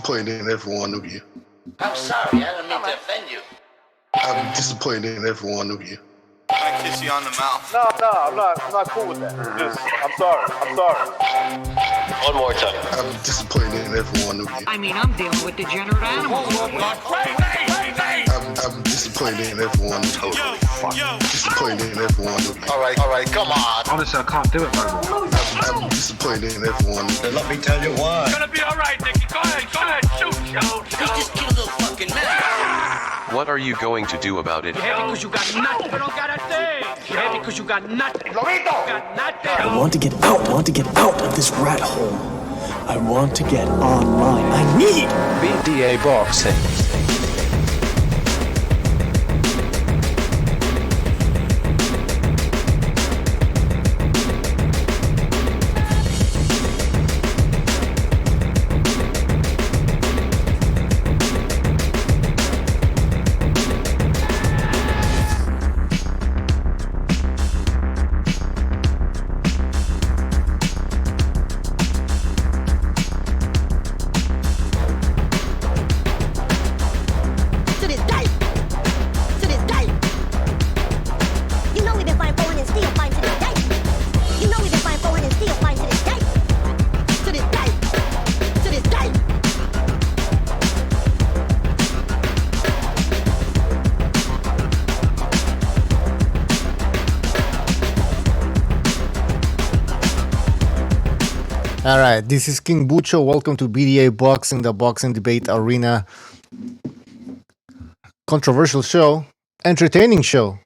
disappointed in every one of you. I'm sorry, I don't mean to offend you. I'm disappointed in every one of you. I kiss you on the mouth. No, I'm not cool with that. I'm sorry. One more time. I'm disappointed in every one of you. I mean, I'm dealing with degenerate animals. I'm disappointed in every one of you. Disappointed in every one of you. All right, come on. Honestly, I can't do it no more. I'm disappointed in every one of you. Let me tell you why. It's gonna be all right, Nicky. Go ahead, shoot. You just killed a little fucking man. What are you going to do about it? Yeah, because you got nothing. You don't got a thing. Yeah, because you got nothing. Lobito! Got nothing. I want to get out of this rat hole. I want to get online. I need BDA boxing. All right, this is King Bucho. Welcome to BDA Boxing, the boxing debate arena. Controversial show, entertaining show.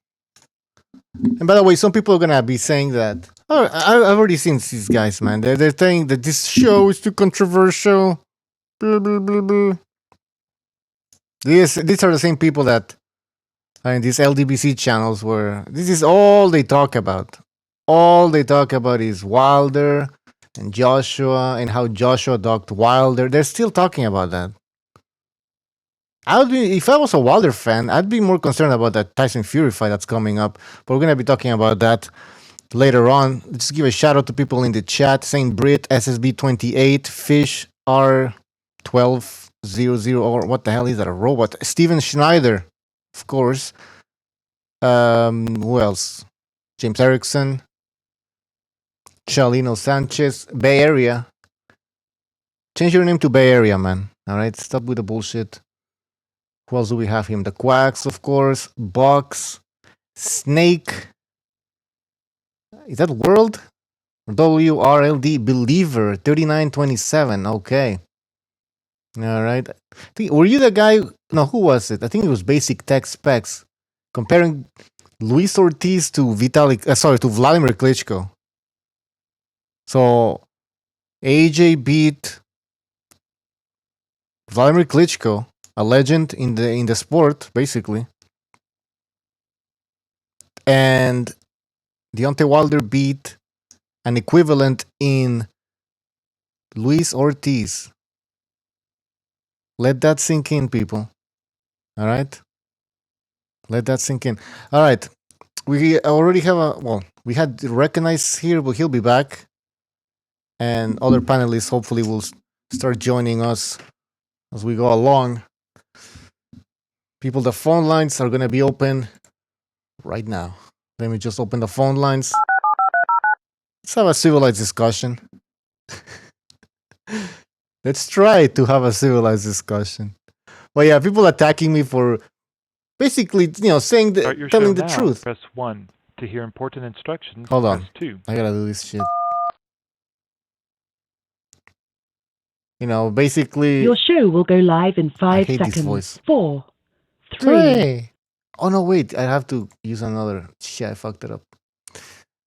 And by the way, some people are gonna be saying that. Oh, I've already seen these guys, man. They're saying that this show is too controversial. Blah, blah, blah, blah. These are the same people that are in these LDBC channels where this is all they talk about. All they talk about is Wilder and Joshua and how Joshua docked Wilder. They're still talking about that. If I was a Wilder fan, I'd be more concerned about that Tyson Fury fight that's coming up. But we're gonna be talking about that later on. Let's give a shout out to people in the chat: Saint Brit, SSB28, Fish R1200, or what the hell is that? A robot? Steven Schneider, of course. Who else? James Erickson. Chalino Sanchez, Bay Area. Change your name to Bay Area, man. All right, stop with the bullshit. Who else do we have him? The Quacks, of course. Box, Snake. Is that World? WRLD Believer 3927. Okay. All right. Were you the guy? No, who was it? I think it was Basic Tech Specs comparing Luis Ortiz to Vladimir Klitschko. So, AJ beat Vladimir Klitschko, a legend in the sport, basically. And Deontay Wilder beat an equivalent in Luis Ortiz. Let that sink in, people. All right? Let that sink in. All right. We already have we had recognized here, but he'll be back. And other panelists hopefully will start joining us as we go along. People, the phone lines are going to be open right now. Let me just open the phone lines. Let's have a civilized discussion. Let's try to have a civilized discussion. Well, yeah, people attacking me for basically, saying telling the truth. Press 1 to hear important instructions. Hold on. Press 2. I gotta do this shit. Basically. Your show will go live in 5 hate seconds. This voice. 4, 3. Oh no, wait! I have to use another. Shit, I fucked it up.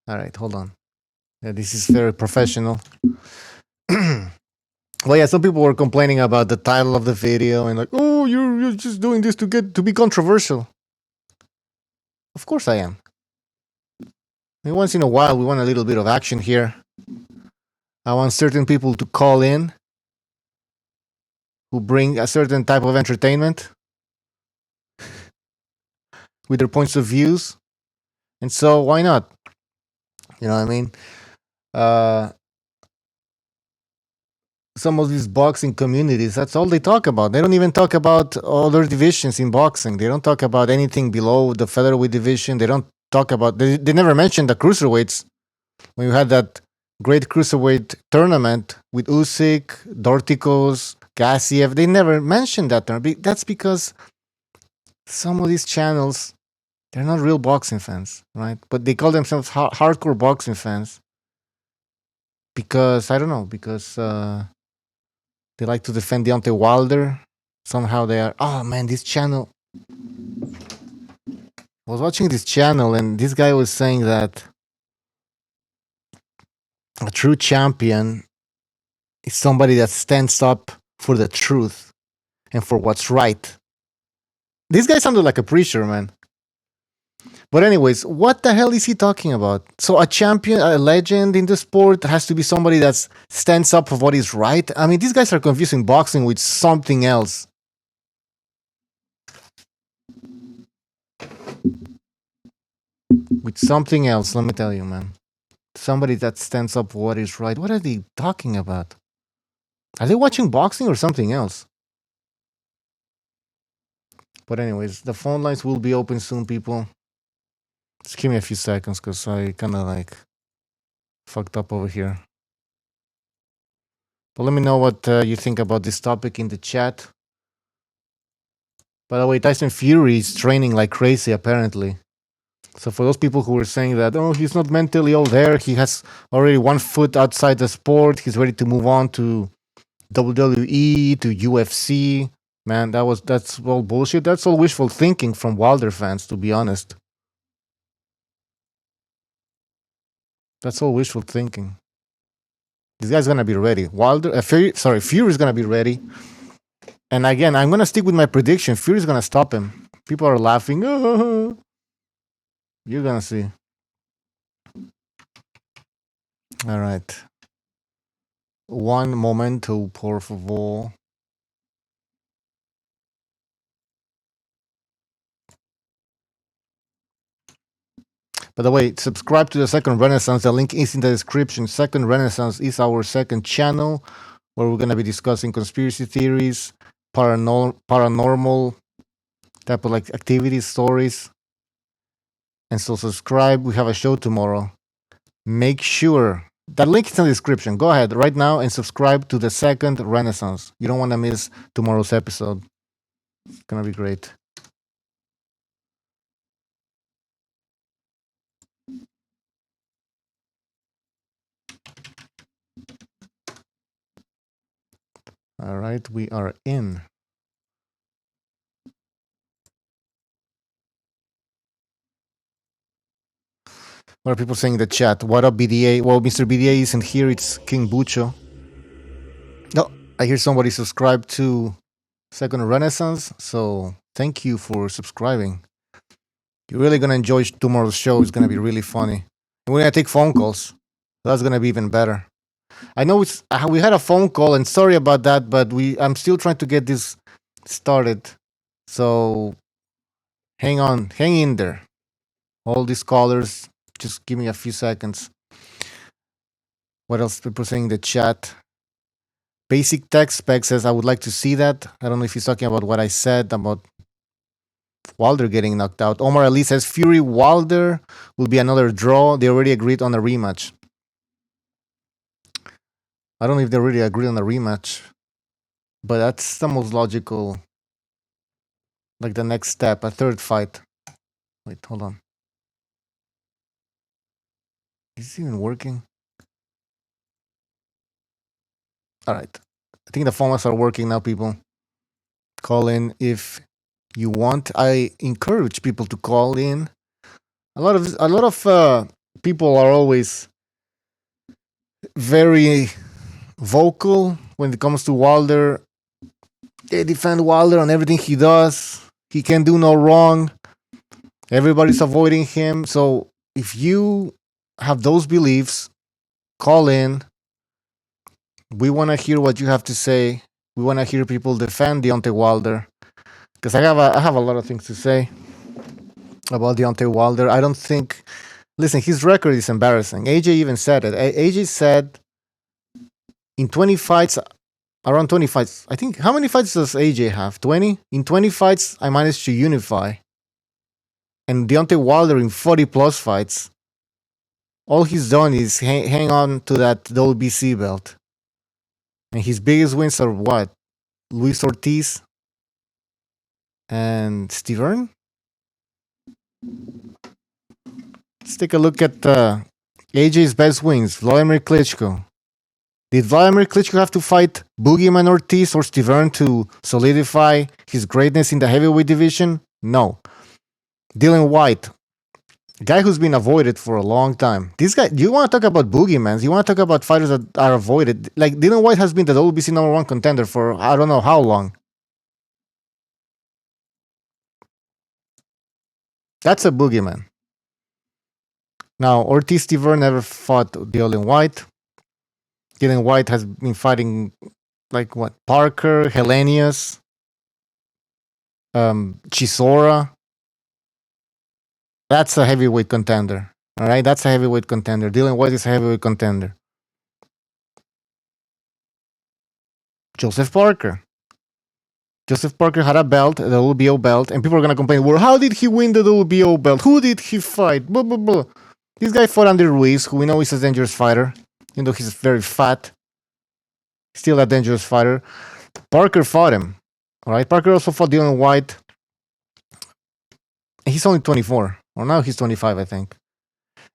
All right, hold on. Yeah, this is very professional. Well, yeah, some people were complaining about the title of the video and like, oh, you're just doing this to be controversial. Of course I am. Once in a while, we want a little bit of action here. I want certain people to call in who bring a certain type of entertainment with their points of views. And so why not? You know what I mean? some of these boxing communities, that's all they talk about. They don't even talk about other divisions in boxing. They don't talk about anything below the featherweight division. They don't talk about, they never mentioned the cruiserweights. When you had that great cruiserweight tournament with Usyk, Dorticos, Gassiev, they never mentioned that term. That's because some of these channels, they're not real boxing fans, right? But they call themselves hardcore boxing fans because, I don't know, because they like to defend Deontay Wilder. Somehow they are, oh man, this channel. I was watching this channel and this guy was saying that a true champion is somebody that stands up for the truth and for what's right. This guy sounded like a preacher, man. But anyways, what the hell is he talking about? So a champion, a legend in the sport has to be somebody that stands up for what is right? I mean, these guys are confusing boxing with something else. With something else, let me tell you, man. Somebody that stands up for what is right. What are they talking about? Are they watching boxing or something else? But anyways, the phone lines will be open soon, people. Just give me a few seconds because I kind of like fucked up over here. But let me know what you think about this topic in the chat. By the way, Tyson Fury is training like crazy, apparently. So for those people who were saying that, oh, he's not mentally all there, he has already 1 foot outside the sport, he's ready to move on to WWE, to UFC. Man, that's all bullshit. That's all wishful thinking from Wilder fans, to be honest. That's all wishful thinking. This guy's gonna be ready. Fury's gonna be ready. And again, I'm gonna stick with my prediction. Fury's gonna stop him. People are laughing. Oh. You're gonna see. All right. One momento, por favor. By the way, subscribe to the Second Renaissance. The link is in the description. Second Renaissance is our second channel where we're going to be discussing conspiracy theories, paranormal type of like activities, stories. And so subscribe. We have a show tomorrow. Make sure that link is in the description. Go ahead right now and subscribe to the Second Renaissance. You don't want to miss tomorrow's episode. It's going to be great. All right, we are in. What are people saying in the chat? What up, BDA? Well, Mr. BDA isn't here. It's King Bucho. No, I hear somebody subscribed to Second Renaissance. So thank you for subscribing. You're really going to enjoy tomorrow's show. It's going to be really funny. And we're going to take phone calls. That's going to be even better. I know we had a phone call, and sorry about that, but I'm still trying to get this started. So hang in there. All these callers, just give me a few seconds. What else people saying in the chat? Basic Tech Spec says, I would like to see that. I don't know if he's talking about what I said about Wilder getting knocked out. Omar Ali says, Fury Wilder will be another draw. They already agreed on a rematch. I don't know if they already agreed on a rematch, but that's the most logical, like the next step, a third fight. Wait, hold on. Is this even working? All right. I think the phones are working now, people. Call in if you want. I encourage people to call in. A lot of people are always very vocal when it comes to Wilder. They defend Wilder on everything he does. He can do no wrong. Everybody's avoiding him. So if you have those beliefs, call in. We want to hear what you have to say. We want to hear people defend Deontay Wilder. Because I have a lot of things to say about Deontay Wilder. I don't think... Listen, his record is embarrassing. AJ even said it. AJ said in 20 fights, around 20 fights. I think, how many fights does AJ have? 20? In 20 fights, I managed to unify. And Deontay Wilder in 40 plus fights. All he's done is hang on to that WBC belt. And his biggest wins are what? Luis Ortiz and Steve Earn? Let's take a look at AJ's best wins. Vladimir Klitschko. Did Vladimir Klitschko have to fight Boogeyman Ortiz or Steve Earn to solidify his greatness in the heavyweight division? No. Dylan White. Guy who's been avoided for a long time. This guy, you want to talk about boogeymans? You want to talk about fighters that are avoided? Like Dylan White has been the WBC #1 contender for I don't know how long. That's a boogeyman. Now, Ortiz Stiver never fought Dylan White. Dylan White has been fighting like what? Parker, Hellenius, Chisora. That's a heavyweight contender. All right, that's a heavyweight contender. Dylan White is a heavyweight contender. Joseph Parker. Joseph Parker had a belt, the WBO belt, and people are gonna complain, well, how did he win the WBO belt? Who did he fight? Blah blah blah. This guy fought Andy Ruiz, who we know is a dangerous fighter, even though he's very fat. Still a dangerous fighter. Parker fought him. All right, Parker also fought Dylan White. He's only 24, or now he's 25, I think.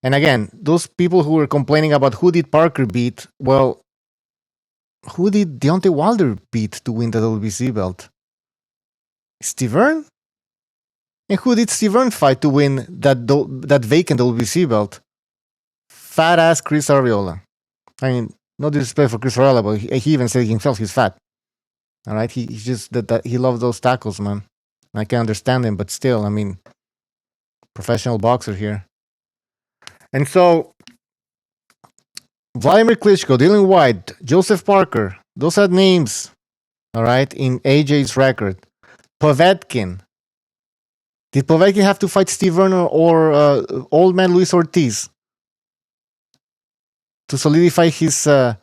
And again, those people who were complaining about who did Parker beat, well, who did Deontay Wilder beat to win the WBC belt? Steve Earn? And who did Steve Earn fight to win that vacant WBC belt? Fat ass Chris Arreola. I mean, no disrespect for Chris Arreola, but he even said himself he's fat. All right, he's just that he loves those tackles, man. I can understand him, but still, I mean, professional boxer here. And so, Vladimir Klitschko, Dylan White, Joseph Parker, those are names, all right, in AJ's record. Povetkin. Did Povetkin have to fight Steve Earn or old man Luis Ortiz to solidify his to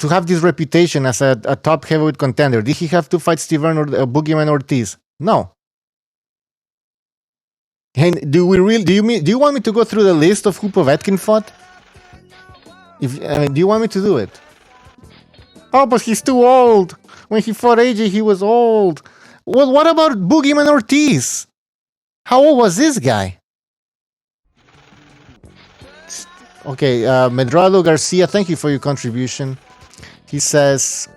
have this reputation as a top heavyweight contender? Did he have to fight Steve Earn or Boogeyman Ortiz? No. And do you want me to go through the list of who Povetkin fought? Do you want me to do it? Oh, but he's too old. When he fought AJ, he was old. Well, what about Boogeyman Ortiz? How old was this guy? Okay, Medrado Garcia, thank you for your contribution. He says,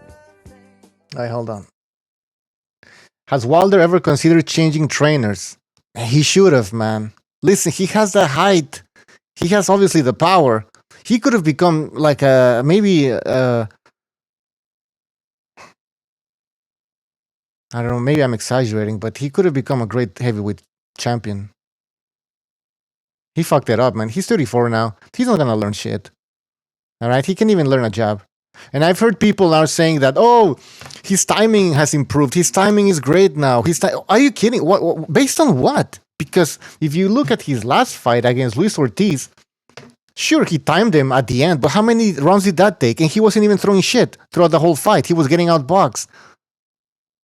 hold on. Has Wilder ever considered changing trainers? He should have, man. Listen, he has the height. He has obviously the power. He could have become like maybe I don't know, maybe I'm exaggerating, but he could have become a great heavyweight champion. He fucked it up, man. He's 34 now. He's not gonna learn shit. All right, he can even learn a jab. And I've heard people now saying that, oh, his timing has improved. His timing is great now. Are you kidding? What? Based on what? Because if you look at his last fight against Luis Ortiz, sure, he timed him at the end, but how many rounds did that take? And he wasn't even throwing shit throughout the whole fight. He was getting outboxed.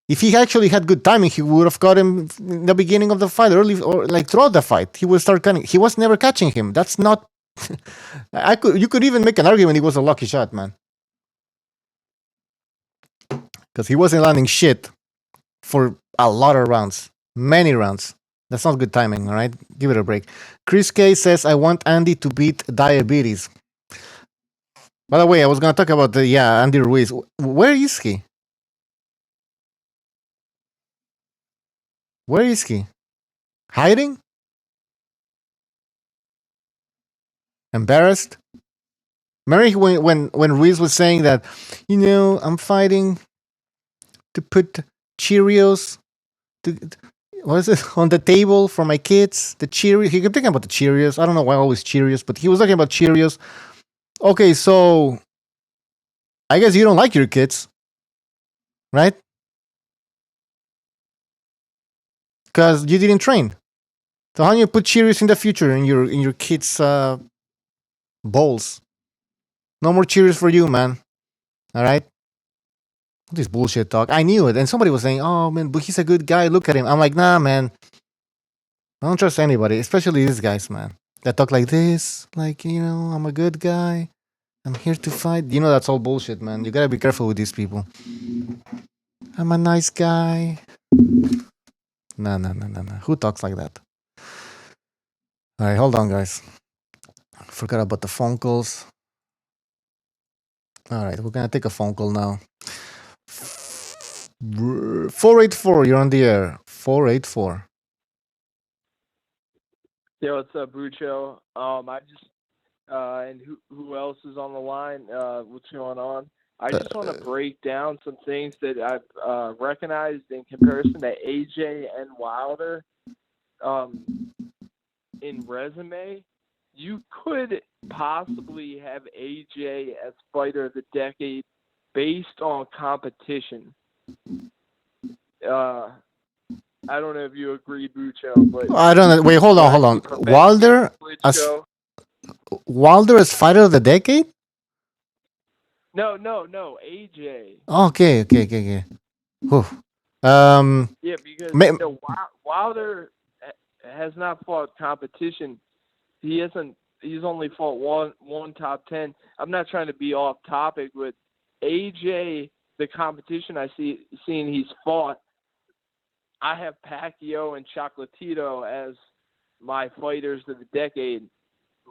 If he actually had good timing, he would have caught him in the beginning of the fight, early or like throughout the fight. He would start cutting. He was never catching him. That's not. You could even make an argument he was a lucky shot, man, because he wasn't landing shit for a lot of rounds, many rounds. That's not good timing. All right, give it a break. Chris K says, "I want Andy to beat diabetes." By the way, I was gonna talk about Andy Ruiz. Where is he? Where is he? Hiding? Embarrassed? Remember when Ruiz was saying that, I'm fighting to put Cheerios on the table for my kids? The Cheerios. He kept talking about the Cheerios. I don't know why always Cheerios, but he was talking about Cheerios. Okay, so I guess you don't like your kids, right? Because you didn't train. So how do you put Cheerios in the future in your kids' bowls? No more Cheerios for you, man. All right. This bullshit talk. I knew it. And somebody was saying, oh, man, but he's a good guy. Look at him. I'm like, nah, man. I don't trust anybody, especially these guys, man, that talk like this. Like, I'm a good guy. I'm here to fight. That's all bullshit, man. You gotta be careful with these people. I'm a nice guy. No. Who talks like that? All right, hold on, guys. Forgot about the phone calls. All right, we're gonna take a phone call now. 484, you're on the air. 484. Yo, what's up, Bucho? I just and who else is on the line? What's going on? I just want to break down some things that I've recognized in comparison to AJ and Wilder. In resume, you could possibly have AJ as fighter of the decade based on competition. I don't know if you agree, Bucho, but I don't know. Wait, hold on. Wilder as fighter of the decade? No, AJ. Okay. Whew. Yeah, because Wilder has not fought competition. He's only fought one top 10. I'm not trying to be off topic, but AJ, the competition seen he's fought, I have Pacquiao and Chocolatito as my fighters of the decade.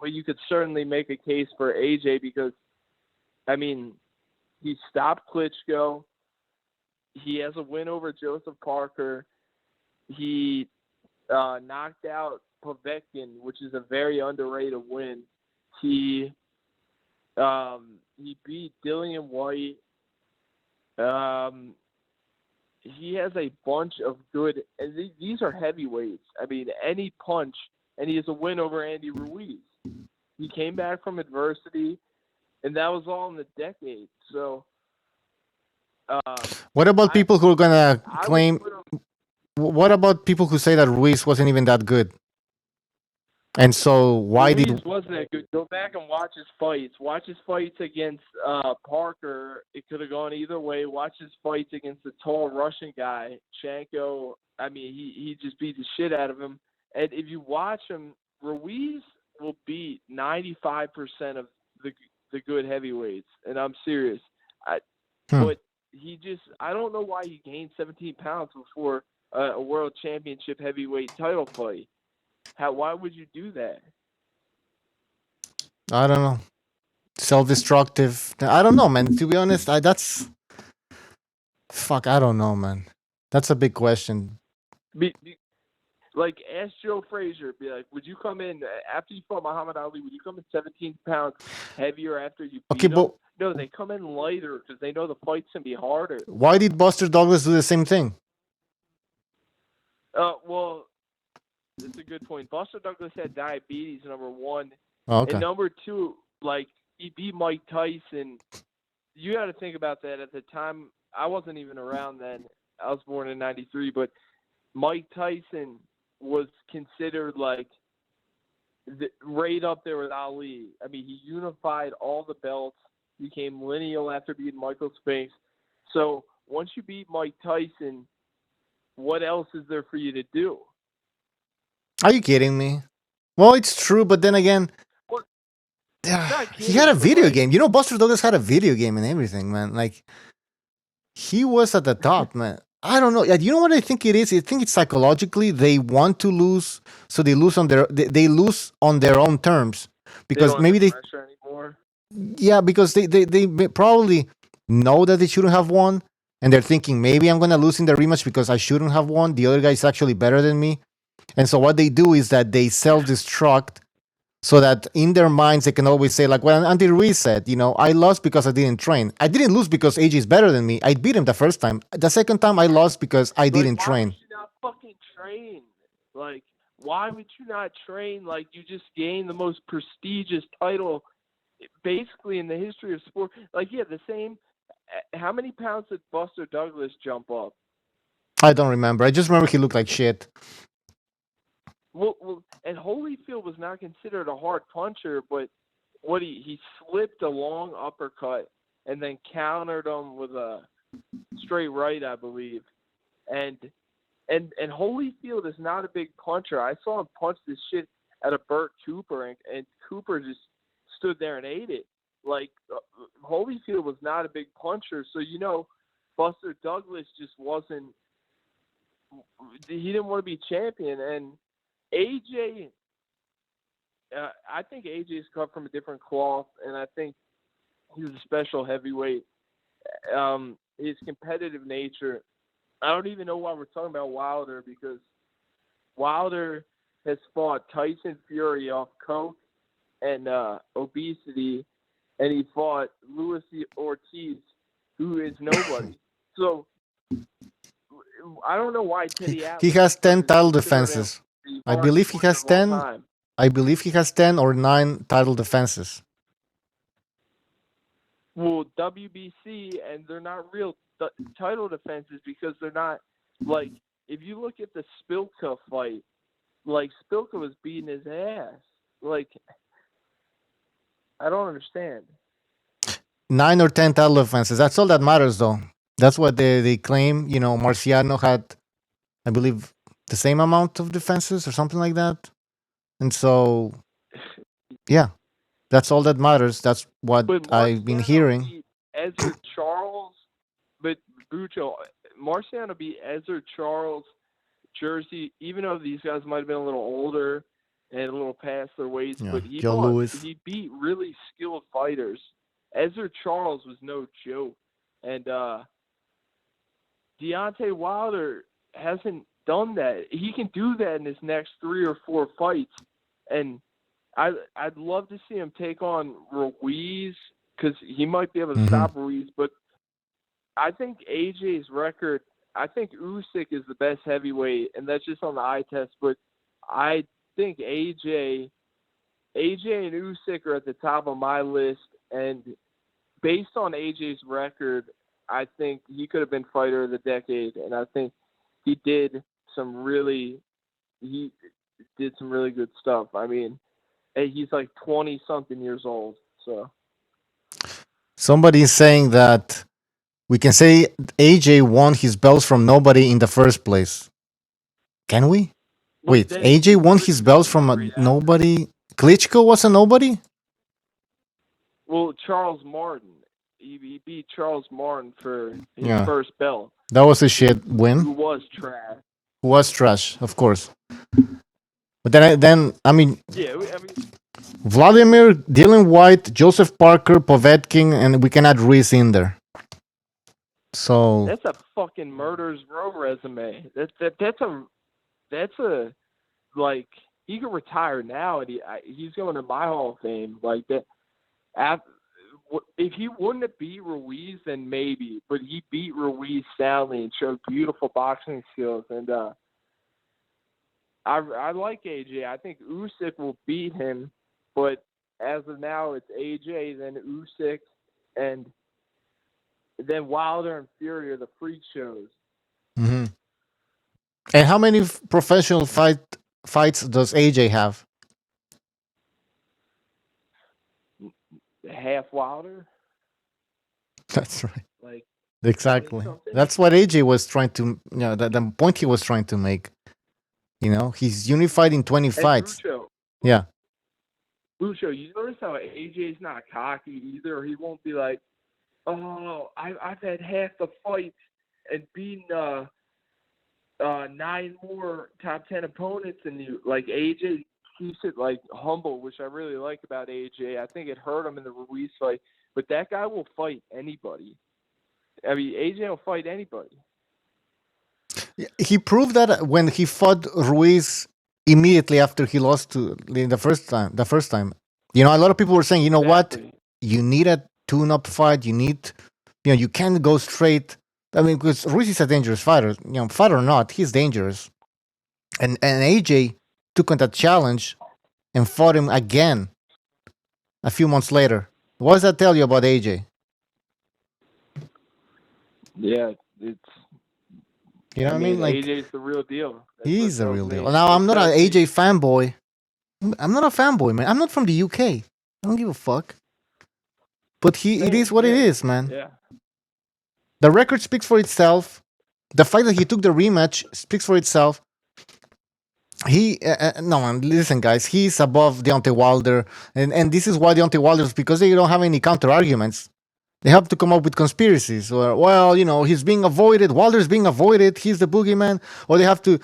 But you could certainly make a case for AJ because, I mean, he stopped Klitschko. He has a win over Joseph Parker. He knocked out Povetkin, which is a very underrated win. He beat Dillian White. He has a bunch of good, and these are heavyweights. I mean, any punch, and he has a win over Andy Ruiz. He came back from adversity, and that was all in the decade. So, what about people who are gonna claim? What about people who say that Ruiz wasn't even that good? And so why Ruiz wasn't that good? Go back and watch his fights. Watch his fights against Parker. It could have gone either way. Watch his fights against the tall Russian guy, Shanko. I mean, he just beat the shit out of him. And if you watch him, Ruiz will beat 95% of the good heavyweights. And I'm serious. But I don't know why he gained 17 pounds before a world championship heavyweight title fight. Why would you do that? I don't know. Self-destructive. I don't know, man. To be honest, I don't know, man. That's a big question. Like, ask Joe Frazier. Be like, would you come in after you fought Muhammad Ali? Would you come in 17 pounds heavier after you beat him? No, they come in lighter because they know the fight's gonna be harder. Why did Buster Douglas do the same thing? Well, that's a good point. Buster Douglas had diabetes, number one. Oh, okay. And number two, like, he beat Mike Tyson. You got to think about that. At the time, I wasn't even around then. I was born in 93, but Mike Tyson was considered like right up there with Ali. I mean, he unified all the belts, became lineal after beating Michael Spinks. So once you beat Mike Tyson, what else is there for you to do? Are you kidding me? Well, it's true, but then again, he had a video game. Buster Douglas had a video game and everything, man. Like, he was at the top, man. I don't know. You know what I think it is? I think it's psychologically they want to lose, so they lose they lose on their own terms because maybe they. Yeah, because they probably know that they shouldn't have won, and they're thinking maybe I'm gonna lose in the rematch because I shouldn't have won. The other guy is actually better than me, and so what they do is that they self-destruct. So that in their minds they can always say, like what Andy Ruiz said, I lost because I didn't train. I didn't lose because AJ is better than me. I beat him the first time. The second time I lost because I didn't train. Why would you not fucking train? Like, why would you not train? Like, you just gained the most prestigious title basically in the history of sport. Like, yeah, the same. How many pounds did Buster Douglas jump up? I don't remember. I just remember he looked like shit. Well, and Holyfield was not considered a hard puncher, but he slipped a long uppercut and then countered him with a straight right, I believe. And Holyfield is not a big puncher. I saw him punch this shit at a Burt Cooper, and Cooper just stood there and ate it. Like, Holyfield was not a big puncher, so, Buster Douglas just wasn't – he didn't want to be champion. And AJ I think AJ's cut from a different cloth, and I think he's a special heavyweight. His competitive nature – I don't even know why we're talking about Wilder, because Wilder has fought Tyson Fury off coke and obesity, and he fought Luis Ortiz, who is nobody. So I don't know why Teddy Atlas. He has 10 title defenses. I believe he has 10. I believe he has 10 or 9 title defenses. Well, WBC, and they're not real title defenses because they're not, like, if you look at the Spilka fight, like, Spilka was beating his ass. Like, I don't understand. 9 or 10 title defenses. That's all that matters, though. That's what they claim. Marciano had, I believe, the same amount of defenses or something like that. And so, yeah, that's all that matters. That's what I've been hearing. Beat Ezra Charles, but Bucho, Marciano beat Ezra Charles, Jersey, even though these guys might have been a little older and a little past their weights, but he beat really skilled fighters. Ezra Charles was no joke. And Deontay Wilder hasn't done that. He can do that in his next 3 or 4 fights. And I'd love to see him take on Ruiz, because he might be able to stop Ruiz. But I think AJ's record, I think Usyk is the best heavyweight, and that's just on the eye test. But I think AJ and Usyk are at the top of my list. And based on AJ's record, I think he could have been fighter of the decade. And I think he did some really good stuff. I mean, he's like 20-something years old. So somebody is saying that we can say AJ won his belts from nobody in the first place. Can we? Wait, AJ won his belts from nobody? Klitschko was a nobody? Well, Charles Martin. He beat Charles Martin for his first belt. That was a shit win. Who was trash. Who was trash, of course. But then I mean, Vladimir, Dylan White, Joseph Parker, Povetkin, and we can add Ruiz in there. So that's a fucking murderer's row resume. That's a like, he could retire now, and he's going to my Hall of Fame like that. If he wouldn't have beat Ruiz, then maybe, but he beat Ruiz soundly and showed beautiful boxing skills. And I like AJ. I think Usyk will beat him, but as of now, it's AJ, then Usyk, and then Wilder and Fury are the freak shows. Mm-hmm. And how many professional fights does AJ have? Half Wilder. That's right. Like, exactly. That's what AJ was trying to. The point he was trying to make. He's unified in 20 fights. Yeah. Lucho, you notice how AJ's not cocky either. He won't be like, "Oh, I've had half the fights and beaten 9 more top 10 opponents than you." Like, AJ keeps it like humble, which I really like about AJ. I think it hurt him in the Ruiz fight, but that guy will fight anybody. I mean, AJ will fight anybody. He proved that when he fought Ruiz immediately after he lost to the first time. A lot of people were saying, what? You need a tune-up fight. You need, you can't go straight. I mean, because Ruiz is a dangerous fighter. Fight or not, he's dangerous. And AJ took on that challenge and fought him again a few months later. What does that tell you about AJ? Yeah, it's. You know what I mean? Like, AJ's the real deal. He's the real deal. Now, I'm not an AJ fanboy. I'm not a fanboy, man. I'm not from the UK. I don't give a fuck. But it is what it is, man. Yeah. The record speaks for itself. The fact that he took the rematch speaks for itself. He no man, listen, guys. He's above Deontay Wilder, and this is why Deontay Wilder, because they don't have any counter arguments. They have to come up with conspiracies, or well, he's being avoided. Wilder's being avoided. He's the boogeyman, or they have to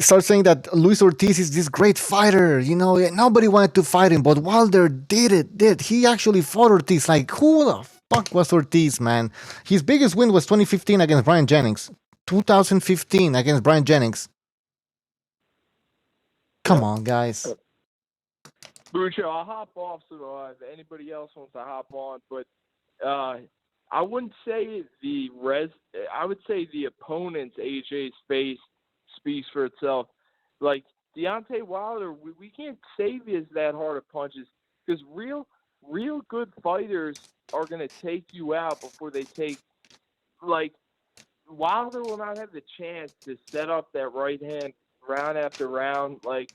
start saying that Luis Ortiz is this great fighter. Nobody wanted to fight him, but Wilder did. He actually fought Ortiz. Like, who the fuck was Ortiz, man? His biggest win was 2015 against Brian Jennings. 2015 against Brian Jennings. Come on, guys. Lucho, I'll hop off so if anybody else wants to hop on, but I wouldn't say I would say the opponent's AJ's face speaks for itself. Like Deontay Wilder, we can't save his that hard of punches because real good fighters are gonna take you out before they take. Like Wilder will not have the chance to set up that right hand round after round. Like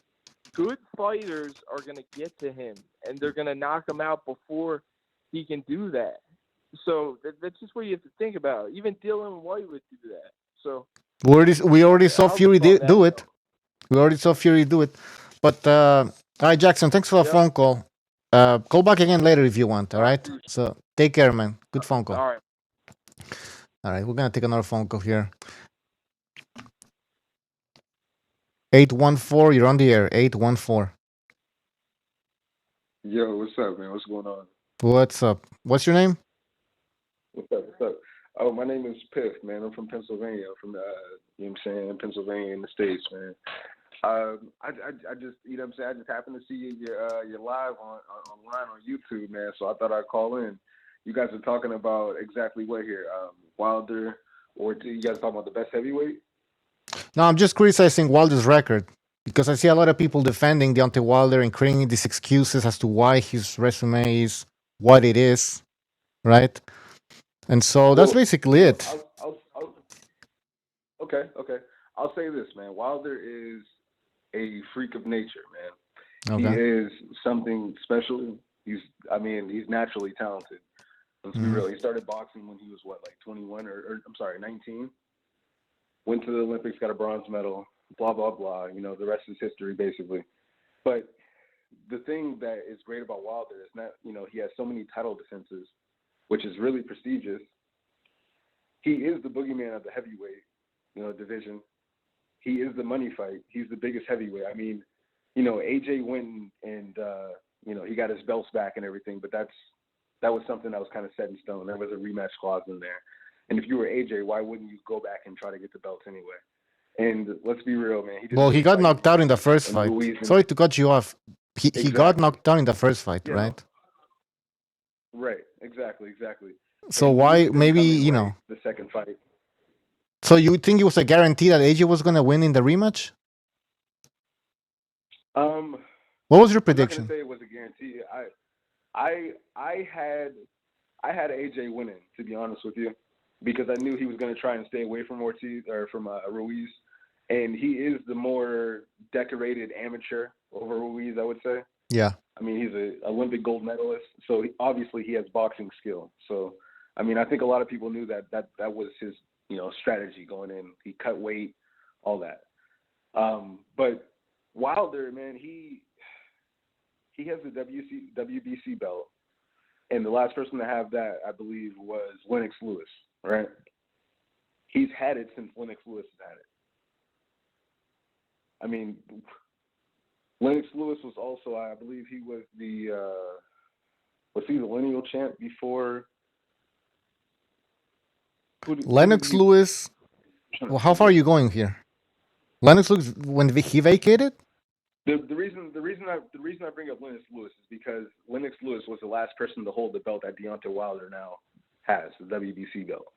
good fighters are gonna get to him and they're gonna knock him out before he can do that. So that's just what you have to think about. Even Dylan White would do that. So we already saw Fury do it. We already saw Fury do it. But all right, Jackson, thanks for the phone call. Call back again later if you want. All right. So take care, man. Good phone call. All right. All right, we're gonna take another phone call here. 814, you're on the air. 814. Yo, what's up, man? What's going on? What's up? What's your name? What's up? Oh, my name is Piff, man. I'm from Pennsylvania. I'm from you know what I'm saying, Pennsylvania in the States, man. I just, you know what I'm saying, I just happened to see you're live online on YouTube, man. So I thought I'd call in. You guys are talking about exactly what here? Wilder, or you guys talking about the best heavyweight? No, I'm just criticizing Wilder's record because I see a lot of people defending Deontay Wilder and creating these excuses as to why his resume is what it is, right? And so that's basically it. Okay. I'll say this, man. Wilder is a freak of nature, man. Okay. He is something special. He's naturally talented. Let's be real. He started boxing when he was 21 or 19. Went to the Olympics, got a bronze medal, blah, blah, blah. The rest is history, basically. But the thing that is great about Wilder is that, he has so many title defenses, which is really prestigious. He is the boogeyman of the heavyweight, division. He is the money fight. He's the biggest heavyweight. I mean, AJ went and he got his belts back and everything, but that was something that was kind of set in stone. There was a rematch clause in there. And if you were AJ, why wouldn't you go back and try to get the belts anyway? And let's be real, man. He got knocked out in the first fight. Sorry to cut you off. He got knocked out in the first fight, right? Right. Exactly. So why maybe, the second fight. So you think it was a guarantee that AJ was going to win in the rematch? What was your prediction? I'm not gonna say it was a guarantee. I had AJ winning, to be honest with you, because I knew he was going to try and stay away from Ortiz or from Ruiz, and he is the more decorated amateur over Ruiz, I would say. Yeah. I mean, he's an Olympic gold medalist, so obviously he has boxing skill. So, I mean, I think a lot of people knew that was his, strategy going in. He cut weight, all that. But Wilder, man, he has the WBC belt, and the last person to have that, I believe, was Lennox Lewis, right? He's had it since Lennox Lewis has had it. I mean, Lennox Lewis was also, I believe he was was he the lineal champ before? Lennox Lewis, well, how far are you going here? Lennox Lewis, when he vacated? The reason I bring up Lennox Lewis is because Lennox Lewis was the last person to hold the belt that Deontay Wilder now has, the WBC belt.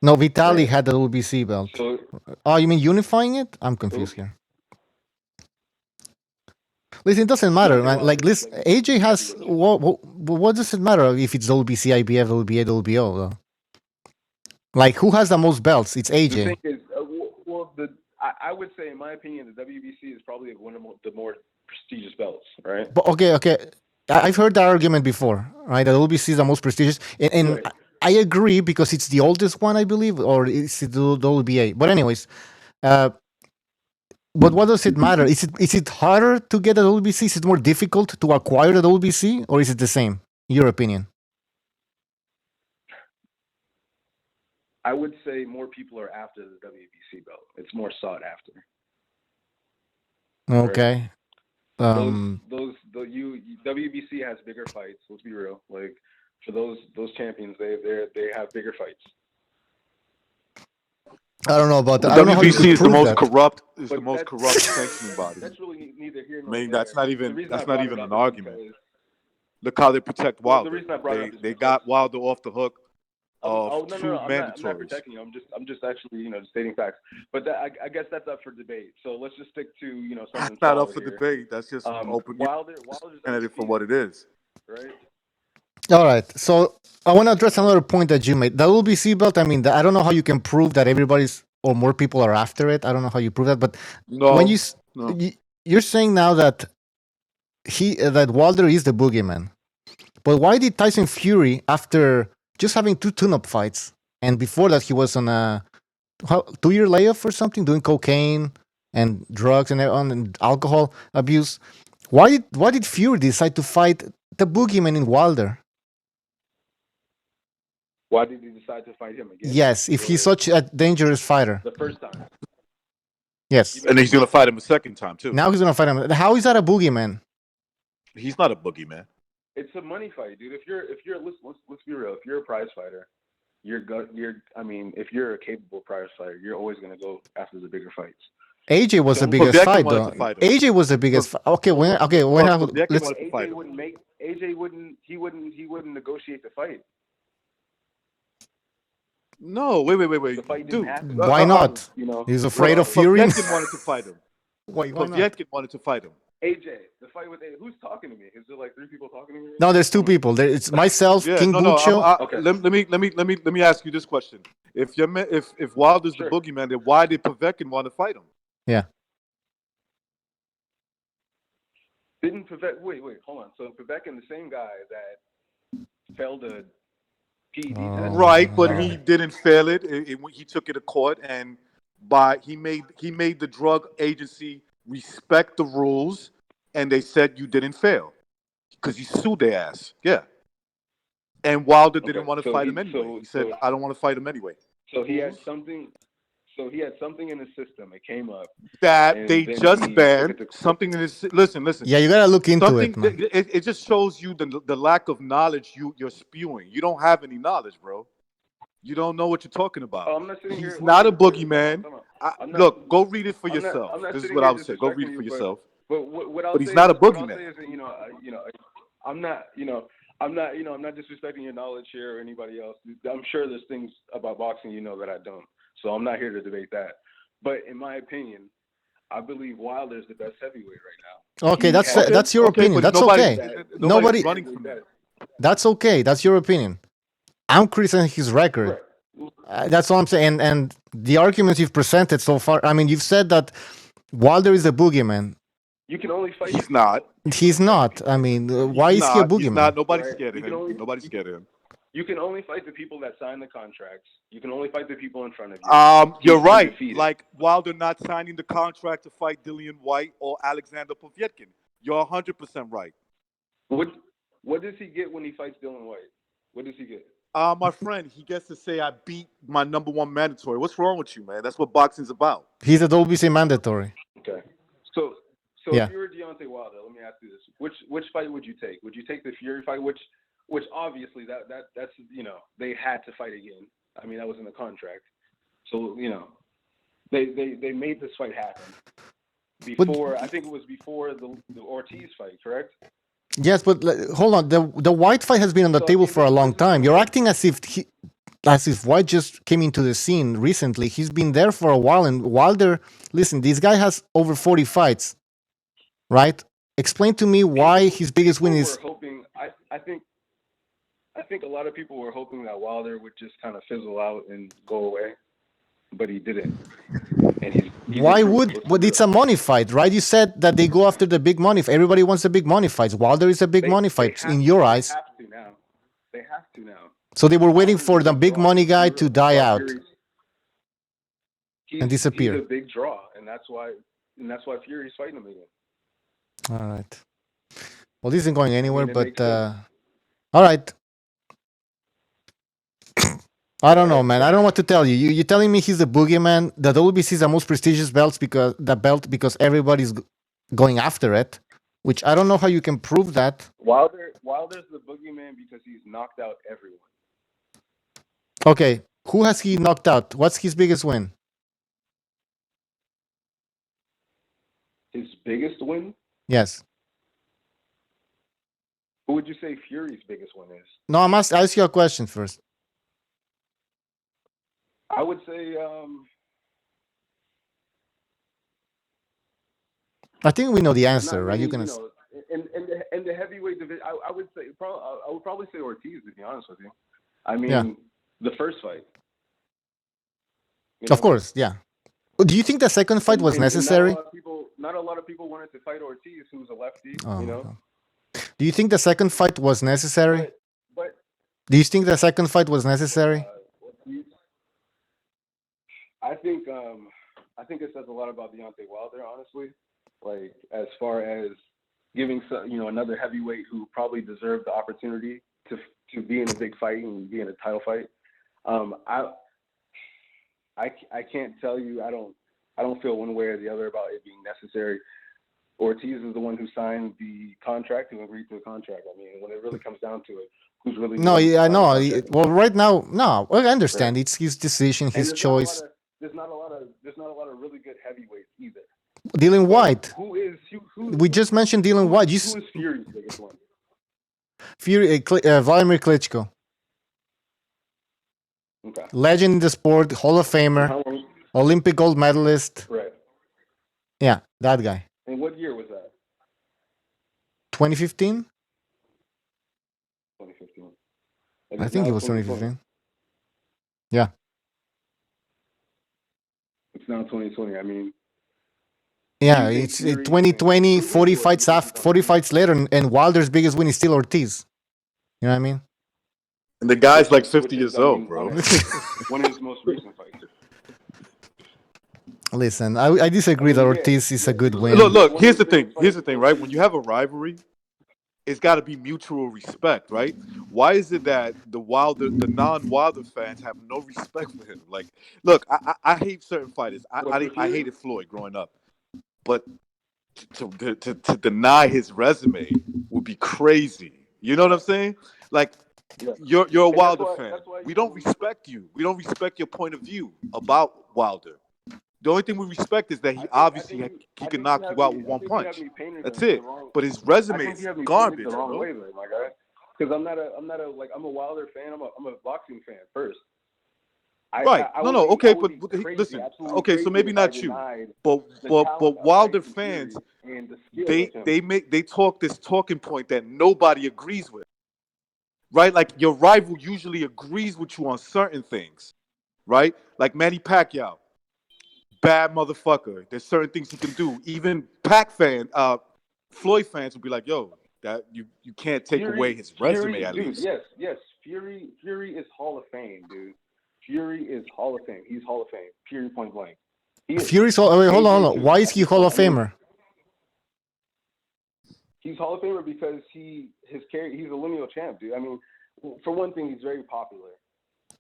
No, Vitali had the WBC belt. So, you mean unifying it? I'm confused here. Listen, it doesn't matter, man. Like, listen, AJ has what does it matter if it's WBC, IBF, WBA, WBO? Though? Like, who has the most belts? It's AJ. The thing is, I would say, in my opinion, the WBC is probably one of the more prestigious belts, right? But okay. I've heard that argument before, right? The WBC is the most prestigious, and I agree because it's the oldest one, I believe, or is it the WBA? But anyways, but what does it matter? Is it harder to get a WBC? Is it more difficult to acquire the WBC, or is it the same? In your opinion? I would say more people are after the WBC belt. It's more sought after. Okay. Right? WBC has bigger fights. Let's be real. Like for those champions, they have bigger fights. I don't know about that. The I don't know how you WBC could is the prove most that. corrupt. Is But the most that's- corrupt sanctioning body. That's really neither here I nor mean, there. that's not The even reason that's I not brought even it an up is argument. because- Look how they protect Well, Wilder. the reason I brought it up is They because- got Wilder off the hook no, of two I'm not mandatories. protecting you. I'm just actually just stating facts. But I guess that's up for debate. So let's just stick to something That's not up solid for here. debate. That's just open. Wilder's at it for what it is. Right. All right. So I want to address another point that you made. The WBC belt. I mean, I don't know how you can prove that everybody's or more people are after it. I don't know how you prove that. But when you're saying now that that Wilder is the boogeyman, but why did Tyson Fury, after just having 2 tune-up fights, and before that he was on a 2-year layoff or something, doing cocaine and drugs and alcohol abuse, why did Fury decide to fight the boogeyman in Wilder? Why did he decide to fight him again? Yes, if he's such a dangerous fighter. The first time. Yes. And he's going to fight him a second time, too. Now he's going to fight him. How is that a boogeyman? He's not a boogeyman. It's a money fight, dude. If you're let's be real. If you're a prize fighter, if you're a capable prize fighter, you're always going to go after the bigger fights. AJ was the biggest fight, though. AJ was the biggest. AJ wouldn't negotiate the fight. No, wait, dude. Why not? He's afraid of Fury. Povetkin wanted to fight him. Povetkin wanted to fight him. AJ, the fight with AJ. Who's talking to me? Is there like 3 people talking to me? No, there's 2 people. It's myself, King Bucho. Okay. Let me ask you this question: If Wilder's the boogeyman, then why did Povetkin want to fight him? Yeah. Didn't Povetkin? Wait, hold on. So Povetkin, the same guy that failed a PED test, right? But he didn't fail it. He took it to court, and he made the drug agency respect the rules, and they said you didn't fail because he sued their ass. Yeah. And Wilder didn't want to fight him anyway. He said, "I don't want to fight him anyway." So he had something. So he had something in the system. It came up that they just banned something in his. Listen. Yeah, you gotta look into it, man. It just shows you the lack of knowledge you're spewing. You don't have any knowledge, bro. You don't know what you're talking about. I'm not sitting here. He's not a boogeyman. Look, go read it for yourself. This is what I would say. Go read it for yourself. But he's not a boogeyman. I'm not disrespecting your knowledge here or anybody else. I'm sure there's things about boxing that I don't. So I'm not here to debate that. But in my opinion, I believe Wilder's the best heavyweight right now. Okay, that's your opinion. That's okay. Nobody running from that. That's okay. That's your opinion. I'm criticizing his record. That's all I'm saying. And the arguments you've presented so far, I mean, you've said that Wilder is a boogeyman. You can only fight. He's not. He's not. I mean, why is he a boogeyman? He's not. Nobody's scared of him. Nobody's scared of him. You can only fight the people that sign the contracts. You can only fight the people in front of you. You're right. Like Wilder not signing the contract to fight Dillian White or Alexander Povetkin. You're 100% right. What does he get when he fights Dillian White? What does he get? My friend, he gets to say, "I beat my #1 mandatory." What's wrong with you, man? That's what boxing's about. He's a WBC mandatory. Okay. So yeah. If you were Deontay Wilder, let me ask you this: which fight would you take? Would you take the Fury fight, which obviously that's they had to fight again. I mean, that was in the contract. So they made this fight happen before. I think it was before the Ortiz fight, correct? Yes, but hold on. The White fight has been on the table for a long time. You're acting as if White just came into the scene recently. He's been there for a while. And Wilder, listen, this guy has over 40 fights, right? Explain to me why his biggest win is. I think a lot of people were hoping that Wilder would just kind of fizzle out and go away, but he didn't. And why would? But it's a money fight, right? You said that they go after the big money. Everybody wants the big money fights. Wilder is a big money fight in your eyes. They have to now. They have to now. So they were waiting for the Wilder's a big draw. money guy Let's be to real. die That's why out Fury's- and disappear. He's a big draw, and that's why Fury's fighting him again. All right. Well, this isn't going anywhere, it but makes sense. all right. I don't know, man. I don't know what to tell you. You're telling me he's the boogeyman. The WBC is the most prestigious belt because everybody's going after it, which I don't know how you can prove that. Wilder's the boogeyman because he's knocked out everyone. Okay, who has he knocked out? What's his biggest win? His biggest win? Yes. Who would you say Fury's biggest win is? No, I must ask you a question first. I would say I think we know the answer, not right? really, You're gonna. in the heavyweight division, I would say I would probably say Ortiz, to be honest with you. I mean, Yeah. the first fight. Of course, yeah. Do you think the second fight was necessary? Not a lot of people wanted to fight Ortiz, who's a lefty. Oh, you know. God. Do you think the second fight was necessary? But Do you think the second fight was necessary? Ortiz, I think it says a lot about Deontay Wilder, honestly. Like, as far as giving another heavyweight who probably deserved the opportunity to be in a big fight and be in a title fight. I can't tell you. I don't feel one way or the other about it being necessary. Ortiz is the one who signed the contract, who agreed to the contract. I mean, when it really comes down to it, who's really No, yeah, I know. Well, right now, no. Well, I understand. Right. It's his decision, his and choice. There's not a lot of really good heavyweights either. Dylan White. Who We just mentioned Dylan White. Who is Fury's biggest one? Fury, Vladimir Klitschko. Okay. Legend in the sport, Hall of Famer, Olympic gold medalist. Right. Yeah, that guy. And what year was that? 2015? 2015. I think it was 2015. Yeah. It's now 2020. I mean. Yeah, it's 2020, 40 fights later, and Wilder's biggest win is still Ortiz. You know what I mean? And the guy's like 50 years old, bro. One of his most recent fights. Listen, I disagree that Ortiz is a good win. Look. Here's the thing, right? When you have a rivalry, it's got to be mutual respect, right? Why is it that the non-Wilder fans have no respect for him? Like, look, I hate certain fighters. I hated Floyd growing up, but to deny his resume would be crazy. You know what I'm saying? Like, you're a Wilder fan. We don't respect you. We don't respect your point of view about Wilder. The only thing we respect is that he obviously can knock you out with one punch. That's it. But his resume is garbage, bro. Because I'm a Wilder fan. I'm a boxing fan first. Okay, but listen. Okay, so maybe not you, but Wilder fans, they talk this talking point that nobody agrees with, right? Like, your rival usually agrees with you on certain things, right? Like Manny Pacquiao. Bad motherfucker. There's certain things he can do. Even Floyd fans will be like, "Yo, that you can't take away his resume at least." Yes. Fury is Hall of Fame, dude. Fury is Hall of Fame. He's Hall of Fame. Fury point blank. Fury's hold on. Why is he Hall of Famer? He's Hall of Famer because he's a lineal champ, dude. I mean, for one thing, he's very popular.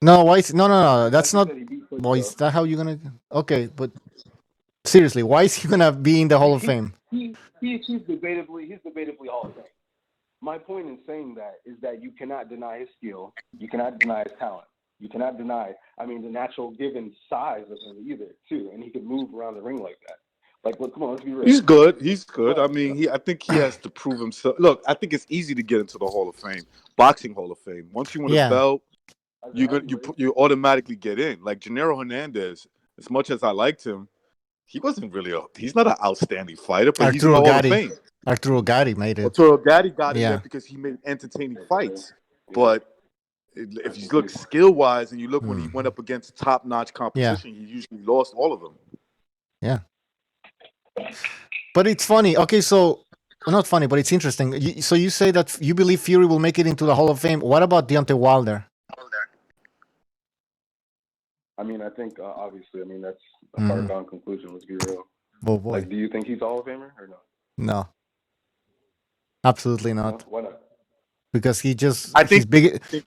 No, why is no. That's not. Why is that how you're gonna? Okay, but seriously, why is he gonna be in the Hall of Fame? He's debatably Hall of Fame. My point in saying that is that you cannot deny his skill. You cannot deny his talent. You cannot deny, the natural given size of him either, too. And he can move around the ring like that. Like, look, come on, let's be real. He's good. I mean, I think he has to prove himself. Look, I think it's easy to get into the Hall of Fame, boxing Hall of Fame. Once you win a belt, you automatically get in. Like Gennaro Hernandez, as much as I liked him, he's not an outstanding fighter, but he's in the Hall of Fame. Arturo Gatti made it. Arturo Gatti got in there because he made entertaining fights. But if you look skill-wise and you look when he went up against top-notch competition, he usually lost all of them. Yeah. But it's funny. Okay, so not funny, but it's interesting. So you say that you believe Fury will make it into the Hall of Fame. What about Deontay Wilder? I mean, I think obviously, I mean that's a far-gone conclusion. Let's be real. Oh boy. Like, do you think he's a Hall of Famer or no? No, absolutely not. No? Why not? Because he just I think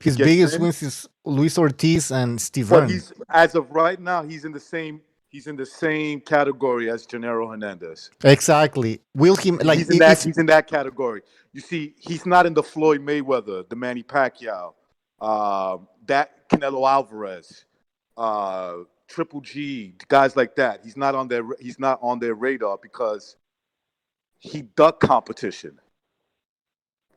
his biggest wins is Luis Ortiz and Steve But Hearn. he's as of right now, he's in the same category as Gennaro Hernandez. Exactly. Will he like he's in that category. You see, he's not in the Floyd Mayweather, the Manny Pacquiao, that Canelo Alvarez, Triple G, guys like that. He's not on their radar because he ducked competition.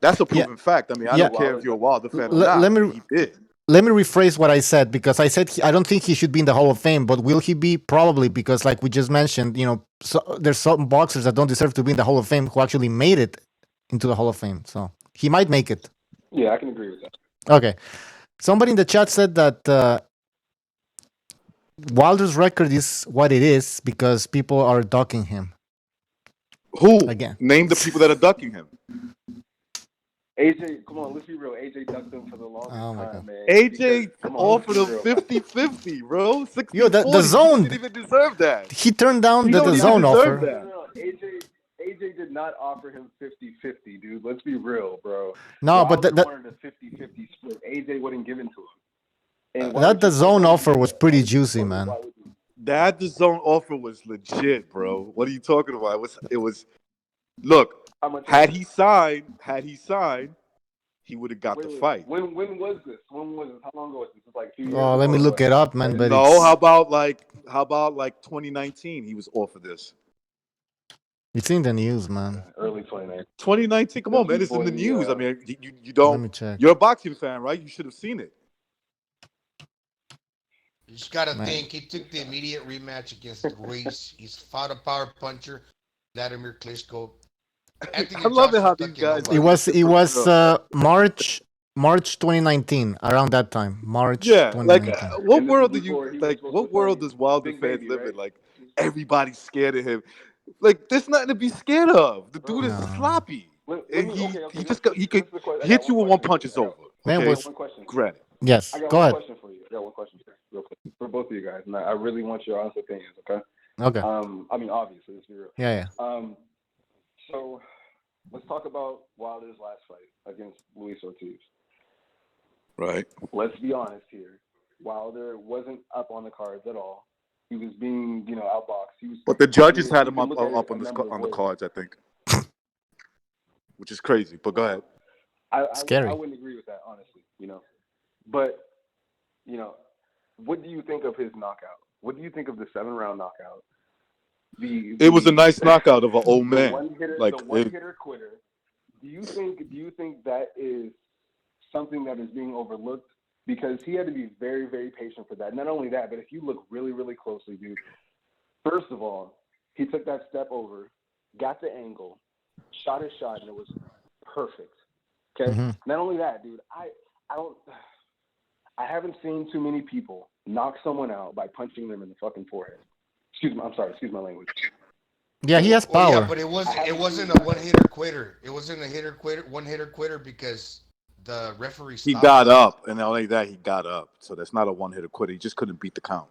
That's a proven fact. I mean, I don't care if you're a Wilder fan or not. He did. Let me rephrase what I said, because I said I don't think he should be in the Hall of Fame, but will he be? Probably, because like we just mentioned, there's some boxers that don't deserve to be in the Hall of Fame who actually made it into the Hall of Fame. So he might make it. Yeah, I can agree with that. Okay. Somebody in the chat said that Wilder's record is what it is because people are ducking him. Who? Again. Name the people that are ducking him. AJ, come on, let's be real. AJ ducked him for the longest time, man. AJ offered him 50-50, bro. 60-40. Yo, the zone. He didn't even deserve that. He turned down the zone offer. No, AJ did not offer him 50-50, dude. Let's be real, bro. No, but that wanted a 50-50 split. AJ wouldn't give it to him. That the zone offer was pretty juicy, man. That the zone offer was legit, bro. What are you talking about? It was. Look. Had he signed, he would have got the fight. When was this? How long ago was this? It's like 2 years ago. Oh, let me look it up, man. But no, how about like 2019? He was offered this. It's in the news, man. Early 2019. 2019. Come on, man. It's in the news. I mean, you don't. Let me check. You're a boxing fan, right? You should have seen it. You just gotta think. He took the immediate rematch against Ruiz. He's fought a power puncher, Vladimir Klitschko. I love it how these guys. It was March 2019, around that time. March. Yeah, 2019. like what world do you like? What world does Wilder fans live in? Like everybody's scared of him. Like there's nothing to be scared of. The dude is sloppy, and he could hit you with one punch. It's over. Man, one question. Granted. Yes. I got Go one ahead. question for you. I got one question real quick for both of you guys, and I really want your honest opinions. Okay. Okay. I mean, obviously, let's be real. Yeah. So let's talk about Wilder's last fight against Luis Ortiz. Right. Let's be honest here. Wilder wasn't up on the cards at all. He was being, outboxed. But the judges had him up on the cards, I think, which is crazy. But go ahead. Scary. I wouldn't agree with that, honestly. But what do you think of his knockout? What do you think of the 7-round knockout? It was a nice knockout of an old man. The one-hitter quitter. Do you think that is something that is being overlooked? Because he had to be very, very patient for that. Not only that, but if you look really, really closely, dude, first of all, he took that step over, got the angle, shot his shot, and it was perfect. Okay? Mm-hmm. Not only that, dude, I haven't seen too many people knock someone out by punching them in the fucking forehead. Excuse my language. Yeah, he has power. Yeah, but it wasn't a one-hitter quitter. It wasn't a one-hitter quitter because the referee stopped. He got up, and not only that, he got up. So that's not a one-hitter quitter. He just couldn't beat the count.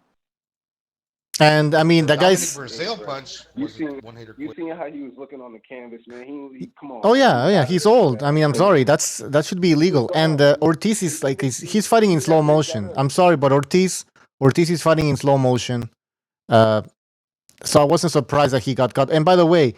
And I mean, the guy's Brazil punch. You seen how he was looking on the canvas, man? He come on. Oh yeah, he's old. I mean, I'm sorry, that should be illegal. And Ortiz is like he's fighting in slow motion. I'm sorry, but Ortiz is fighting in slow motion. So I wasn't surprised that he got caught. And by the way,